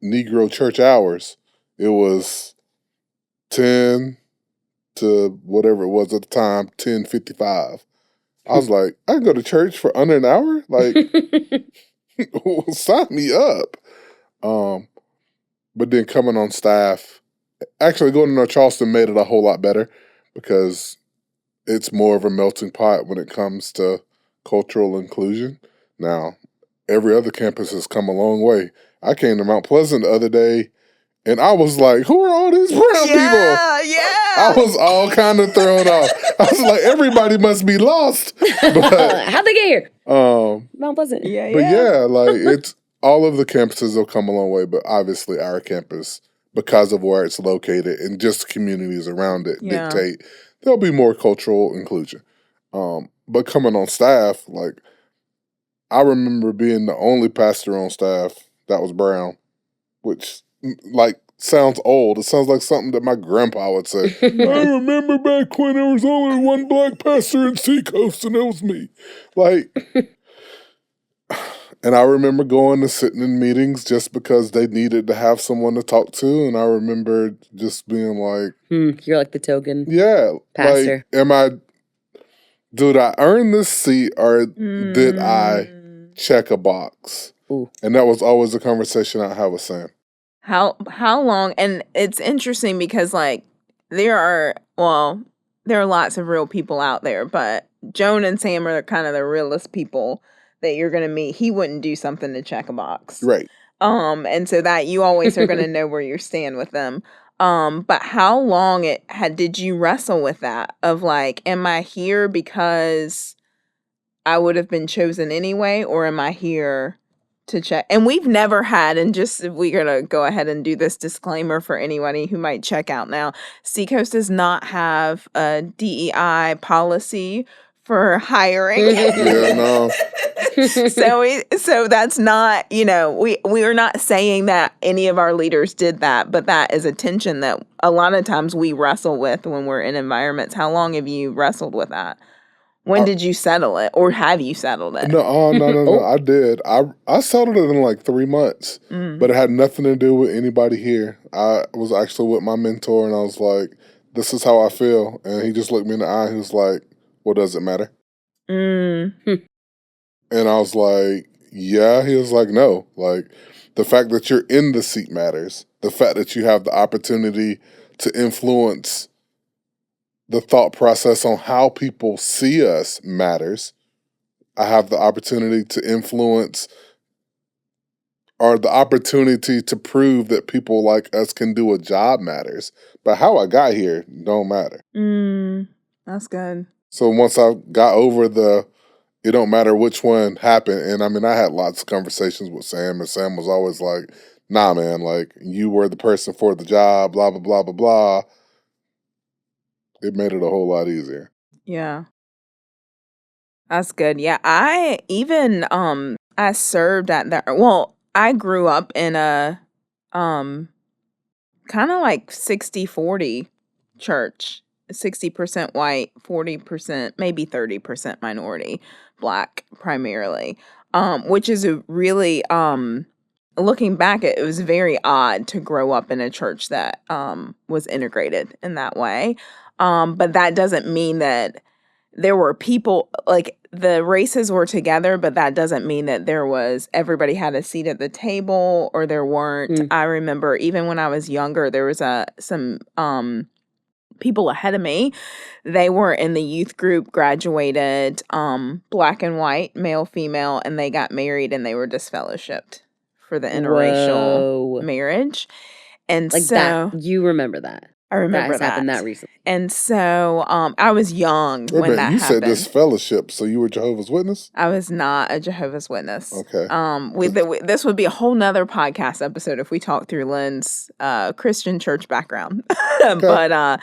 Negro church hours. It was 10 to whatever it was at the time, 10:55. I was like, I can go to church for under an hour? Sign me up. But then coming on staff, actually going to North Charleston made it a whole lot better because it's more of a melting pot when it comes to cultural inclusion. Now, every other campus has come a long way. I came to Mount Pleasant the other day, and I was like, who are all these brown people? Yeah. I was all kind of thrown off. I was like, everybody must be lost. But, how'd they get here? Mount Pleasant. But it's all of the campuses have come a long way, but obviously our campus, because of where it's located and just communities around it dictate there'll be more cultural inclusion. But coming on staff, I remember being the only pastor on staff that was brown, which sounds old. It sounds like something that my grandpa would say. I remember back when there was only one black pastor in Seacoast, and it was me. And I remember going to sitting in meetings just because they needed to have someone to talk to, and I remember just being like, you're like the token pastor. Did I earn this seat or did I check a box? Ooh. And that was always a conversation I have with Sam. How long? And it's interesting because there are lots of real people out there, but Joan and Sam are kind of the realest people that you're going to meet. He wouldn't do something to check a box. Right. And so that you always are going to know where you stand with them. But how long did you wrestle with that of am I here because I would have been chosen anyway, or am I here to check? And we've never had, and just we're going to go ahead and do this disclaimer for anybody who might check out now. Seacoast does not have a DEI policy for hiring. No. So that's not, we are not saying that any of our leaders did that, but that is a tension that a lot of times we wrestle with when we're in environments. How long have you wrestled with that? When did you settle it, or have you settled it? No. I did. I settled it in 3 months, but it had nothing to do with anybody here. I was actually with my mentor, and I was like, "This is how I feel," and he just looked me in the eye. He was like, "Well, does it matter?" And I was like, "Yeah." He was like, "No. The fact that you're in the seat matters. The fact that you have the opportunity to influence the thought process on how people see us matters. I have the opportunity to influence or the opportunity to prove that people like us can do a job matters. But how I got here don't matter. That's good. So once I got over it don't matter which one happened. And I mean, I had lots of conversations with Sam, and Sam was always like, nah, man, like, you were the person for the job, blah, blah, blah, blah, blah. It made it a whole lot easier. Yeah. That's good. Yeah. I served at I grew up in a, kind of like 60-40 church. 60% white, 40%, maybe 30% minority, Black primarily, which is a really, looking back, it was very odd to grow up in a church that was integrated in that way. But that doesn't mean that there were people, like, the races were together, but that doesn't mean that everybody had a seat at the table, or there weren't. I remember even when I was younger, there was some people ahead of me. They were in the youth group, graduated, Black and white, male, female, and they got married and they were disfellowshipped for the interracial marriage. And like so that, you remember that? I remember that has happened that recently. And so I was young when that you happened. You said disfellowship, so you were Jehovah's Witness? I was not a Jehovah's Witness. Okay. This would be a whole nother podcast episode if we talked through Lynne's Christian church background. Okay.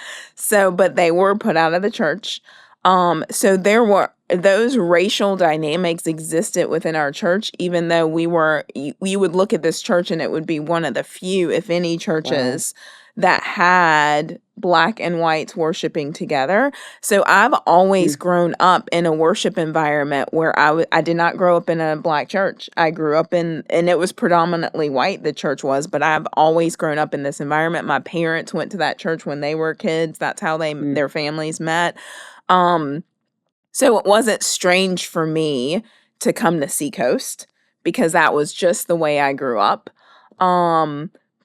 But they were put out of the church. So there were those racial dynamics existed within our church, even though we would look at this church and it would be one of the few, if any, churches that had Black and whites worshiping together. So I've always grown up in a worship environment where I did not grow up in a Black church. I grew up and it was predominantly white, the church was, but I've always grown up in this environment. My parents went to that church when they were kids. That's how their families met. So it wasn't strange for me to come to Seacoast because that was just the way I grew up.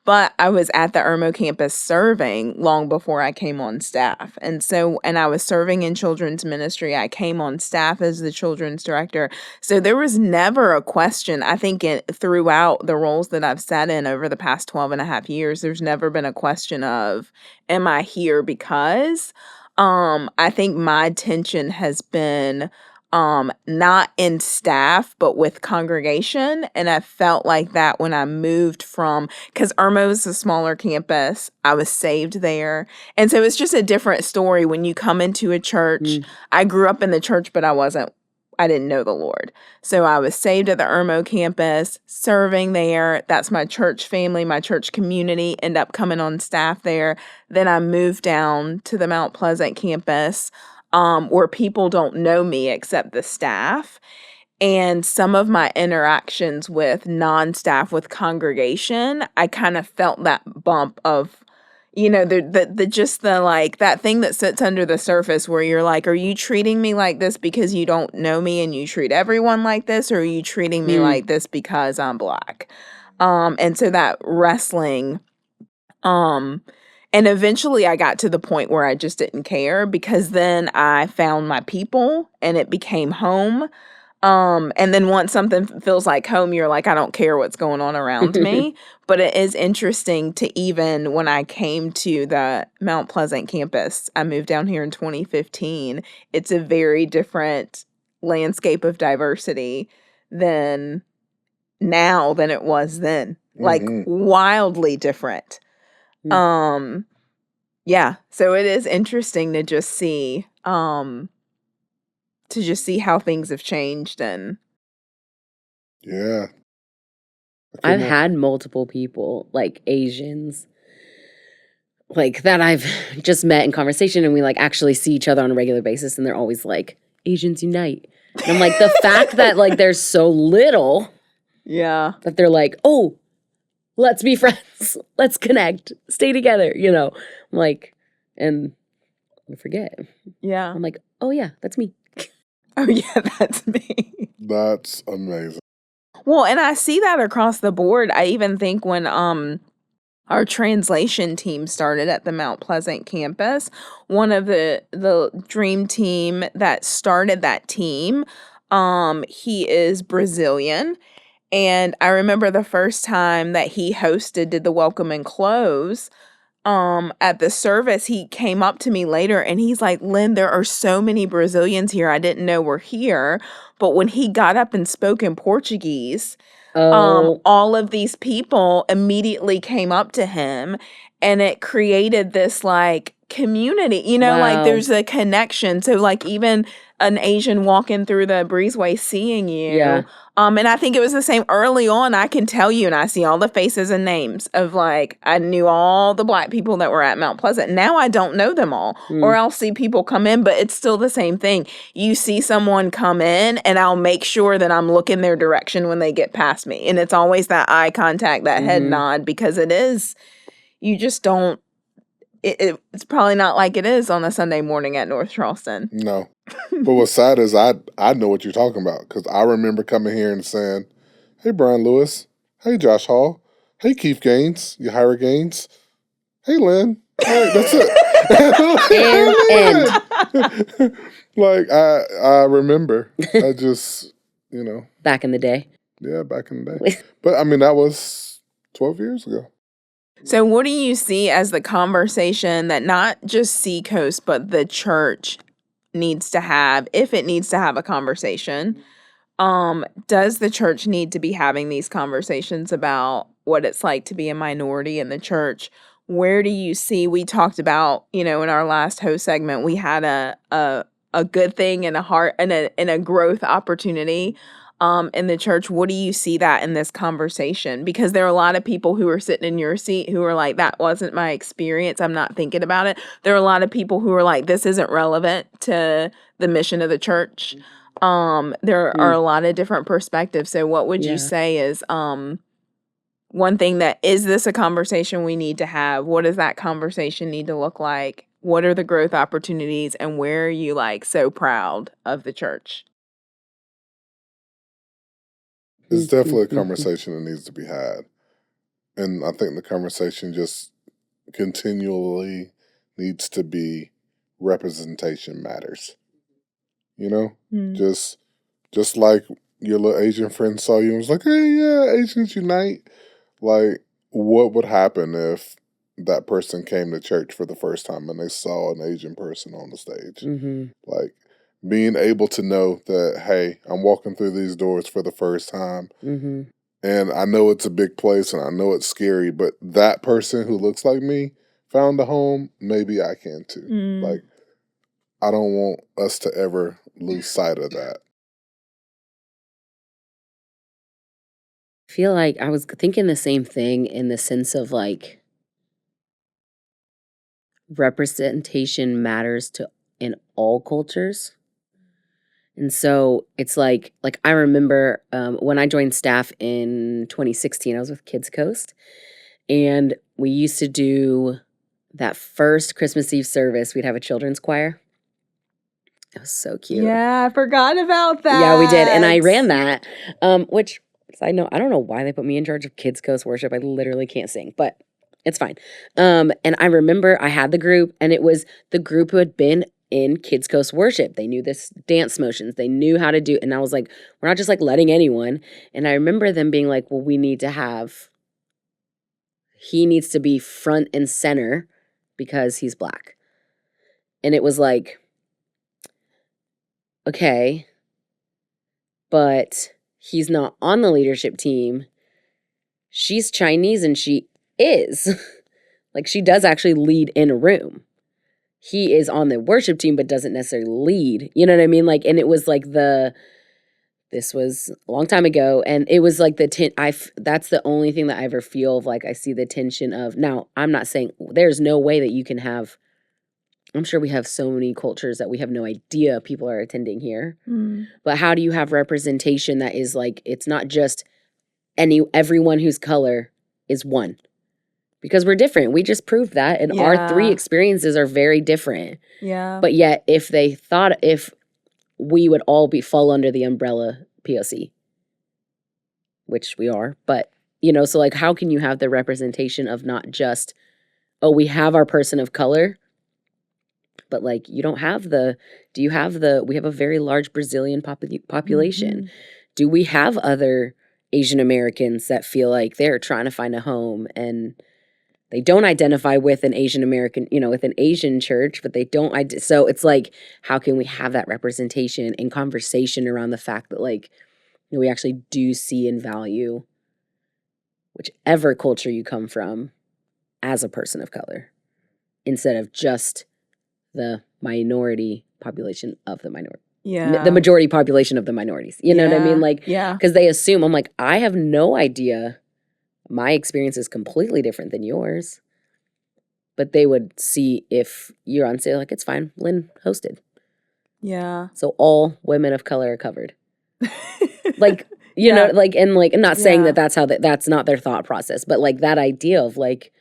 But I was at the Irmo campus serving long before I came on staff. And I was serving in children's ministry. I came on staff as the children's director. So there was never a question, I think, throughout the roles that I've sat in over the past 12 and a half years, there's never been a question of, am I here because? I think my tension has been not in staff, but with congregation. And I felt like that when I moved because Irmo is a smaller campus, I was saved there. And so it's just a different story when you come into a church. I grew up in the church, but I didn't know the Lord. So I was saved at the Irmo campus, serving there. That's my church family, my church community, end up coming on staff there. Then I moved down to the Mount Pleasant campus, where people don't know me except the staff. And some of my interactions with non-staff, with congregation, I kind of felt that bump of, that thing that sits under the surface where you're like, are you treating me like this because you don't know me and you treat everyone like this? Or are you treating me like this because I'm Black? And so that wrestling, and eventually I got to the point where I just didn't care because then I found my people and it became home. And then once something feels like home, you're like, I don't care what's going on around me. But it is interesting to even when I came to the Mount Pleasant campus, I moved down here in 2015. It's a very different landscape of diversity than now than it was then. Like wildly different. Yeah. So it is interesting to just see how things have changed. And yeah, I've had multiple people, like Asians, like that I've just met in conversation, and we like actually see each other on a regular basis, and they're always like, Asians unite. And I'm like, the fact that like there's so little, that they're like, oh, let's be friends, let's connect, stay together, I'm like, and I forget. Yeah. I'm like, oh yeah, that's me. Oh yeah, that's me. That's amazing. Well, and I see that across the board. I even think when our translation team started at the Mount Pleasant campus, one of the dream team that started that team, he is Brazilian. And I remember the first time that he did the welcome and close at the service, he came up to me later and he's like, Lynne, there are so many Brazilians here. I didn't know were here. But when he got up and spoke in Portuguese, all of these people immediately came up to him, and it created this like community, like there's a connection. So like even an Asian walking through the breezeway seeing you. And I think it was the same early on. I can tell you, and I see all the faces and names of like, I knew all the Black people that were at Mount Pleasant. Now I don't know them all, or I'll see people come in, but it's still the same thing. You see someone come in and I'll make sure that I'm looking their direction when they get past me. And it's always that eye contact, that head nod, because it is, you just don't, it's probably not like it is on a Sunday morning at North Charleston. No. But what's sad is I know what you're talking about, because I remember coming here and saying, hey, Brian Lewis. Hey, Josh Hall. Hey, Keith Gaines. Yahira Gaines. Hey, Lynn. All right, that's it. Like, I remember. I just, Back in the day. Yeah, back in the day. But, I mean, that was 12 years ago. So what do you see as the conversation that not just Seacoast, but the church needs to have, if it needs to have a conversation? Does the church need to be having these conversations about what it's like to be a minority in the church? Where do you see, we talked about, in our last host segment, we had a good thing and a heart and a growth opportunity in the church. What do you see that in this conversation? Because there are a lot of people who are sitting in your seat who are like, that wasn't my experience, I'm not thinking about it. There are a lot of people who are like, this isn't relevant to the mission of the church. There are a lot of different perspectives. So what would you say is one thing that, is this a conversation we need to have? What does that conversation need to look like? What are the growth opportunities, and where are you like so proud of the church? It's definitely a conversation that needs to be had. And I think the conversation just continually needs to be representation matters. Just like your little Asian friend saw you and was like, hey, yeah, Asians unite. Like, what would happen if that person came to church for the first time and they saw an Asian person on the stage? Like, being able to know that, hey, I'm walking through these doors for the first time, and I know it's a big place and I know it's scary, but that person who looks like me found a home, maybe I can too. Like, I don't want us to ever lose sight of that. I feel like I was thinking the same thing in the sense of like representation matters in all cultures. And so it's like I remember when I joined staff in 2016, I was with Kids Coast, and we used to do that first Christmas Eve service. We'd have a children's choir. It was so cute. Yeah, I forgot about that. Yeah, we did. And I ran that, which I don't know why they put me in charge of Kids Coast worship. I literally can't sing, but it's fine. And I remember I had the group, and it was the group who had been in Kids Coast worship. They knew this dance motions. They knew how to do it. And I was like, we're not just like letting anyone. And I remember them being like, well, he needs to be front and center because he's Black. And it was like, okay, but he's not on the leadership team. She's Chinese and she is. Like, she does actually lead in a room. He is on the worship team, but doesn't necessarily lead. You know what I mean? Like, and it was like this was a long time ago. And it was like that's the only thing that I ever feel of like, I see the tension of, now I'm not saying there's no way that you can have, I'm sure we have so many cultures that we have no idea people are attending here. But how do you have representation that is like, it's not just everyone whose color is one? Because we're different. We just proved that. And our three experiences are very different. Yeah. But yet, if we would all fall under the umbrella POC, which we are, but, so like, how can you have the representation of not just, oh, we have our person of color, but like, you don't have we have a very large Brazilian population. Do we have other Asian Americans that feel like they're trying to find a home and they don't identify with an Asian American, with an Asian church, but they don't. So it's like, how can we have that representation and conversation around the fact that like, we actually do see and value whichever culture you come from as a person of color, instead of just the minority population of the minority. Yeah. The majority population of the minorities. You know what I mean? Like, yeah. Because they assume, I'm like, I have no idea. My experience is completely different than yours. But they would see if you're on sale, like, it's fine. Lynne hosted. Yeah. So all women of color are covered. Like, you know, like, and like, I'm not saying that that's how that's not their thought process, but like that idea of like,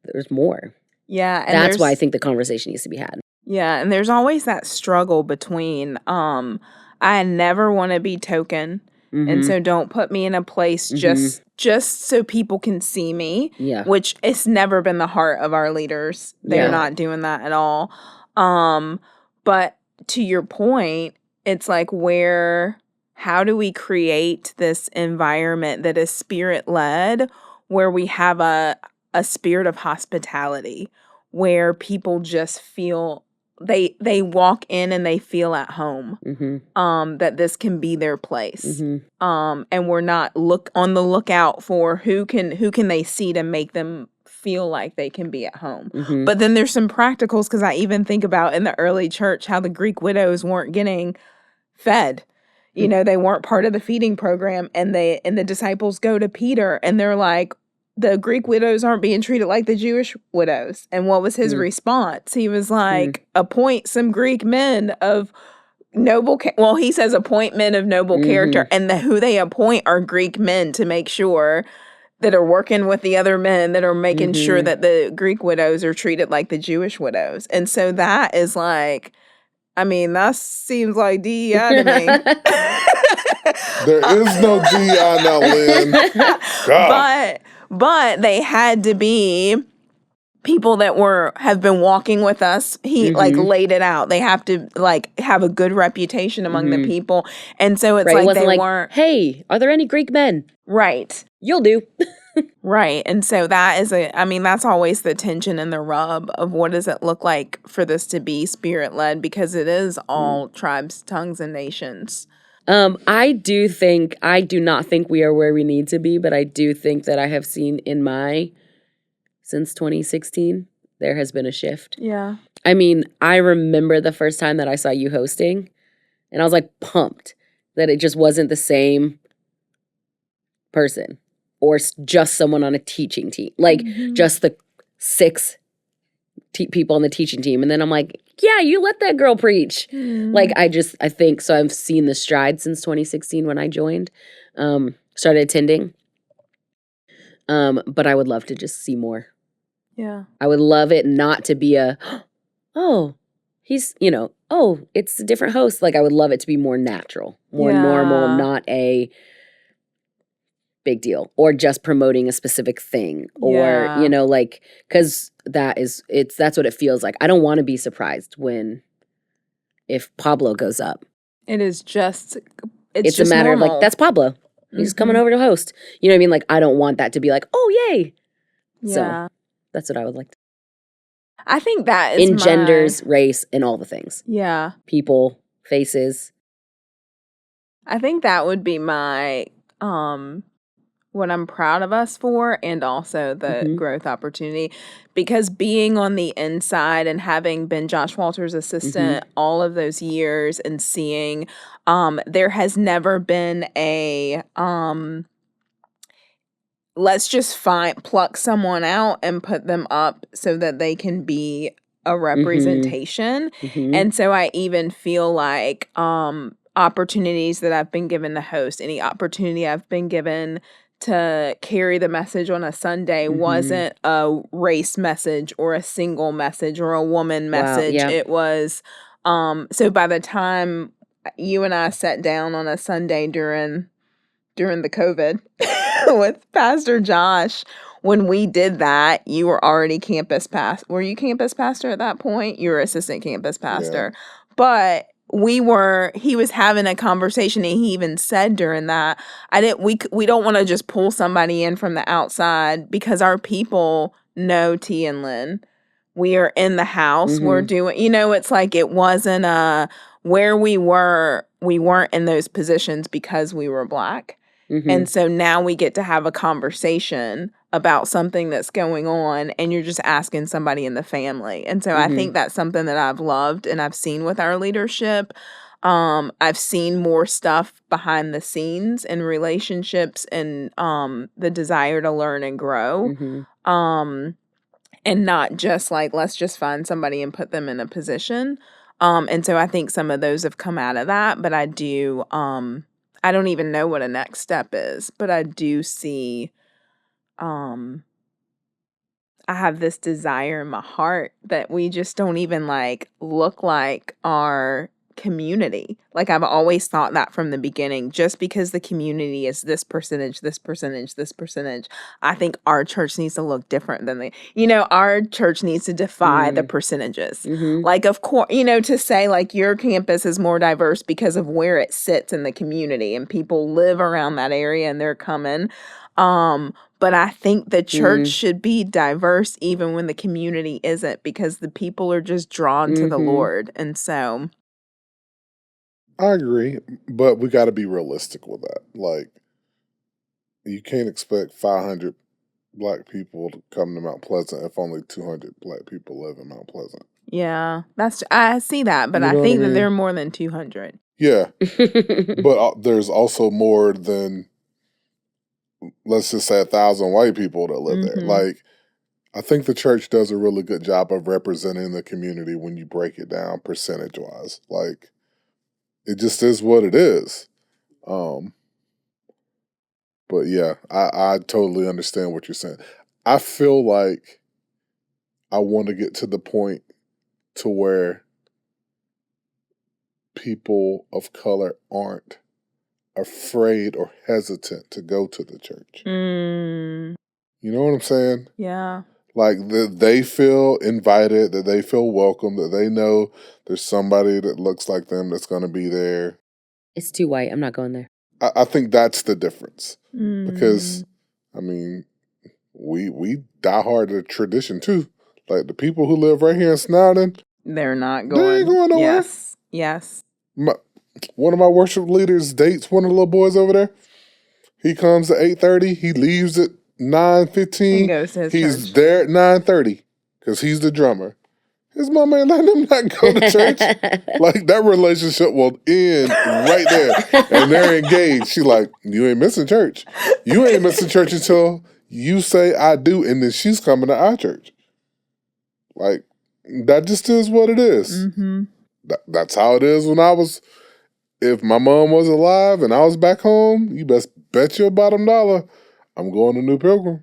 there's more. Yeah. And that's why I think the conversation needs to be had. Yeah. And there's always that struggle between, I never want to be token. Mm-hmm. And so don't put me in a place just so people can see me. Yeah. Which it's never been the heart of our leaders. They're not doing that at all. But to your point, it's like how do we create this environment that is spirit-led, where we have a spirit of hospitality, where people just feel they walk in and they feel at home, that this can be their place. And we're not on the lookout for who can they see to make them feel like they can be at home. But then there's some practicals, because I even think about in the early church how the Greek widows weren't getting fed. You know, they weren't part of the feeding program, and the disciples go to Peter and they're like, the Greek widows aren't being treated like the Jewish widows. And what was his response? He was like, appoint some Greek men of noble, he says appoint men of noble character, and who they appoint are Greek men to make sure that are working with the other men that are making sure that the Greek widows are treated like the Jewish widows. And so that is like, I mean, that seems like DEI to me. There is no DEI now, Lynne. God. But they had to be people that have been walking with us. He like laid it out. They have to like have a good reputation among the people. And so it's like they weren't, hey, are there any Greek men? Right. You'll do. Right. And so that is that's always the tension and the rub of what does it look like for this to be spirit-led, because it is all tribes, tongues, and nations. I do not think we are where we need to be, but I do think that I have seen since 2016, there has been a shift. Yeah. I mean, I remember the first time that I saw you hosting, and I was like pumped that it just wasn't the same person or just someone on a teaching team, like just the 6 people on the teaching team. And then I'm like, yeah, you let that girl preach. Like, I think, so I've seen the stride since 2016 when I joined, started attending. But I would love to just see more. Yeah. I would love it not to be he's, it's a different host. Like, I would love it to be more natural, more normal, not a big deal, or just promoting a specific thing, or, because that's what it feels like. I don't want to be surprised if Pablo goes up. It is just, it's just a matter normal. Of like, that's Pablo. He's coming over to host. You know what I mean? Like, I don't want that to be like, oh, yay. Yeah. So that's what I would like to. I think that is in genders, race, and all the things. Yeah. People, faces. I think that would be my, what I'm proud of us for, and also the growth opportunity, because being on the inside and having been Josh Walter's assistant all of those years and seeing, there has never been a, let's just pluck someone out and put them up so that they can be a representation. And so I even feel like, opportunities that I've been given to host, any opportunity I've been given to carry the message on a Sunday wasn't a race message or a single message or a woman message. Wow, yeah. It was, so by the time you and I sat down on a Sunday during the COVID with Pastor Josh, when we did that, you were already campus pastor. Were you campus pastor at that point? You were assistant campus pastor. Yeah. But he was having a conversation, and he even said during that, we don't want to just pull somebody in from the outside, because our people know T and Lynne. We are in the house. We're doing, it's like, it wasn't where we weren't in those positions because we were Black. And so now we get to have a conversation about something that's going on, and you're just asking somebody in the family. And so I think that's something that I've loved and I've seen with our leadership. I've seen more stuff behind the scenes in relationships, and the desire to learn and grow. And not just like, let's just find somebody and put them in a position. And so I think some of those have come out of that, but I do, I don't even know what a next step is, but I do see, I have this desire in my heart that we just don't even like look like our community. Like, I've always thought that from the beginning, just because the community is this percentage, I think our church needs to look different than our church needs to defy the percentages. Like, of course, to say like your campus is more diverse because of where it sits in the community and people live around that area and they're coming. But I think the church should be diverse even when the community isn't, because the people are just drawn to the Lord. And so I agree, but we got to be realistic with that. Like, you can't expect 500 Black people to come to Mount Pleasant if only 200 Black people live in Mount Pleasant. Yeah, I see that, but I think that there are more than 200. Yeah, but there's also more than, let's just say, 1,000 white people that live there. Like, I think the church does a really good job of representing the community when you break it down percentage-wise. Like, it just is what it is. But yeah, I totally understand what you're saying. I feel like I want to get to the point to where people of color aren't afraid or hesitant to go to the church. You know what I'm saying? Yeah. Like, they feel invited, that they feel welcome, that they know there's somebody that looks like them that's going to be there. It's too white. I'm not going there. I think that's the difference. Because, I mean, we die hard to tradition too. Like, the people who live right here in Snowden, they're not going. They ain't going nowhere. Yes. One of my worship leaders dates one of the little boys over there. He comes at 8:30. He leaves at 9:15. He goes to his He's church. there at 9:30 because he's the drummer. His mama ain't letting him not go to church. Like, that relationship will end right there. And they're engaged. She like, you ain't missing church. You ain't missing church until you say I do, and then she's coming to our church. Like, that just is what it is. That's how it is when I was, if my mom was alive and I was back home, you best bet your bottom dollar I'm going to New Pilgrim.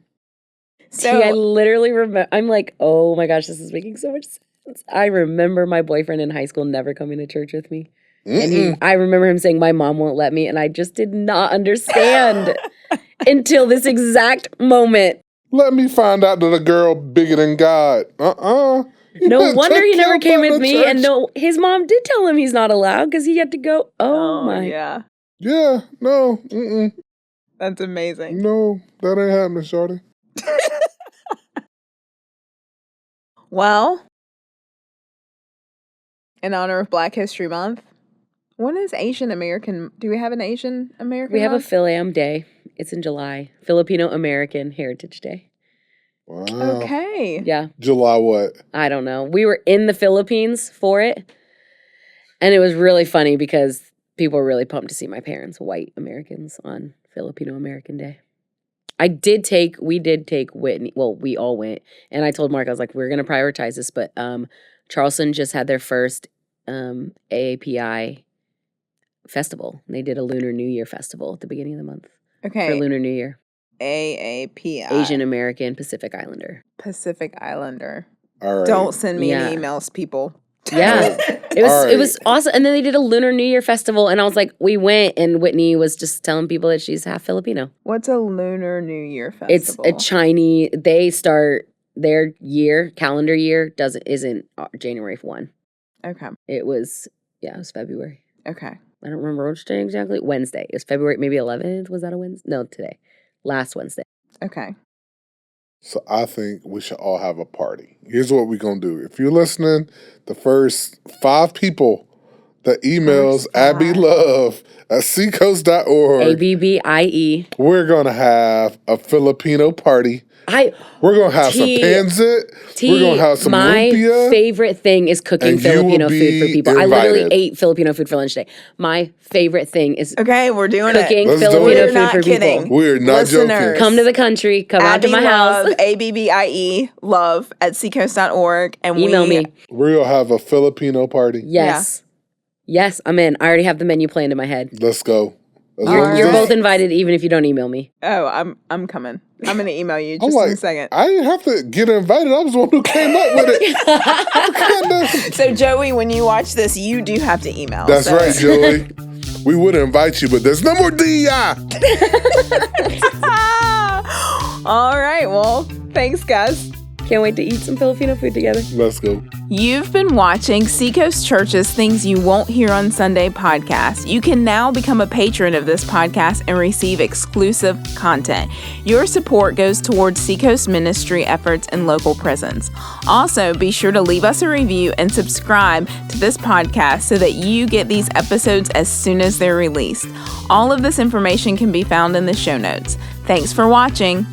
So I literally remember, I'm like, oh my gosh, this is making so much sense. I remember my boyfriend in high school never coming to church with me. And I remember him saying, my mom won't let me. And I just did not understand until this exact moment. Let me find out that a girl bigger than God. No wonder he never came with me. And no, his mom did tell him he's not allowed because he had to go. Oh my. Yeah. Yeah, no. That's amazing. No, that ain't happening, shorty. Well, in honor of Black History Month, when is Asian American? Do we have an Asian American? We have a Philam Day. It's in July. Filipino American Heritage Day. Wow. Okay. Yeah. July what? I don't know. We were in the Philippines for it. And it was really funny because people were really pumped to see my parents, white Americans, on Filipino American Day. We did take Whitney. Well, we all went. And I told Mark, I was like, we're going to prioritize this. But Charleston just had their first AAPI festival. They did a Lunar New Year festival at the beginning of the month. Okay. For Lunar New Year. AAPI. Asian American Pacific Islander. Pacific Islander. All right. Don't send me any emails, people. Yeah. It was awesome. And then they did a Lunar New Year festival, and I was like, we went, and Whitney was just telling people that she's half Filipino. What's a Lunar New Year festival? It's a Chinese, they start their calendar year isn't January 1. Okay. It was Yeah, it was February. Okay. I don't remember which day exactly. Wednesday. It was February, maybe 11th. Was that a Wednesday? No, today. Last Wednesday. Okay. So I think we should all have a party. Here's what we're going to do. If you're listening, the first 5 people that emails Abbi Love at seacoast.org. ABBIE. We're going to have a Filipino party. We're going to have some pancit. We're going to have some lumpia. My favorite thing is cooking Filipino food for people. Invited. I literally ate Filipino food for lunch today. My favorite thing is we're doing cooking it. Filipino food not for kidding. people. We're not joking. Come to the country. Come out to my house. ABBIE love at seacoast.org. And email me. We're going to have a Filipino party. Yes. Yeah. Yes, I'm in. I already have the menu planned in my head. Let's go. You're both invited, even if you don't email me. Oh, I'm coming. I'm going to email you just in a second. I didn't have to get invited. I was the one who came up with it. So, Joey, when you watch this, you do have to email. That's right, Joey. We would invite you, but there's no more DEI. All right. Well, thanks, guys. Can't wait to eat some Filipino food together. Let's go. You've been watching Seacoast Church's Things You Won't Hear on Sunday podcast. You can now become a patron of this podcast and receive exclusive content. Your support goes towards Seacoast ministry efforts and local presence. Also, be sure to leave us a review and subscribe to this podcast so that you get these episodes as soon as they're released. All of this information can be found in the show notes. Thanks for watching.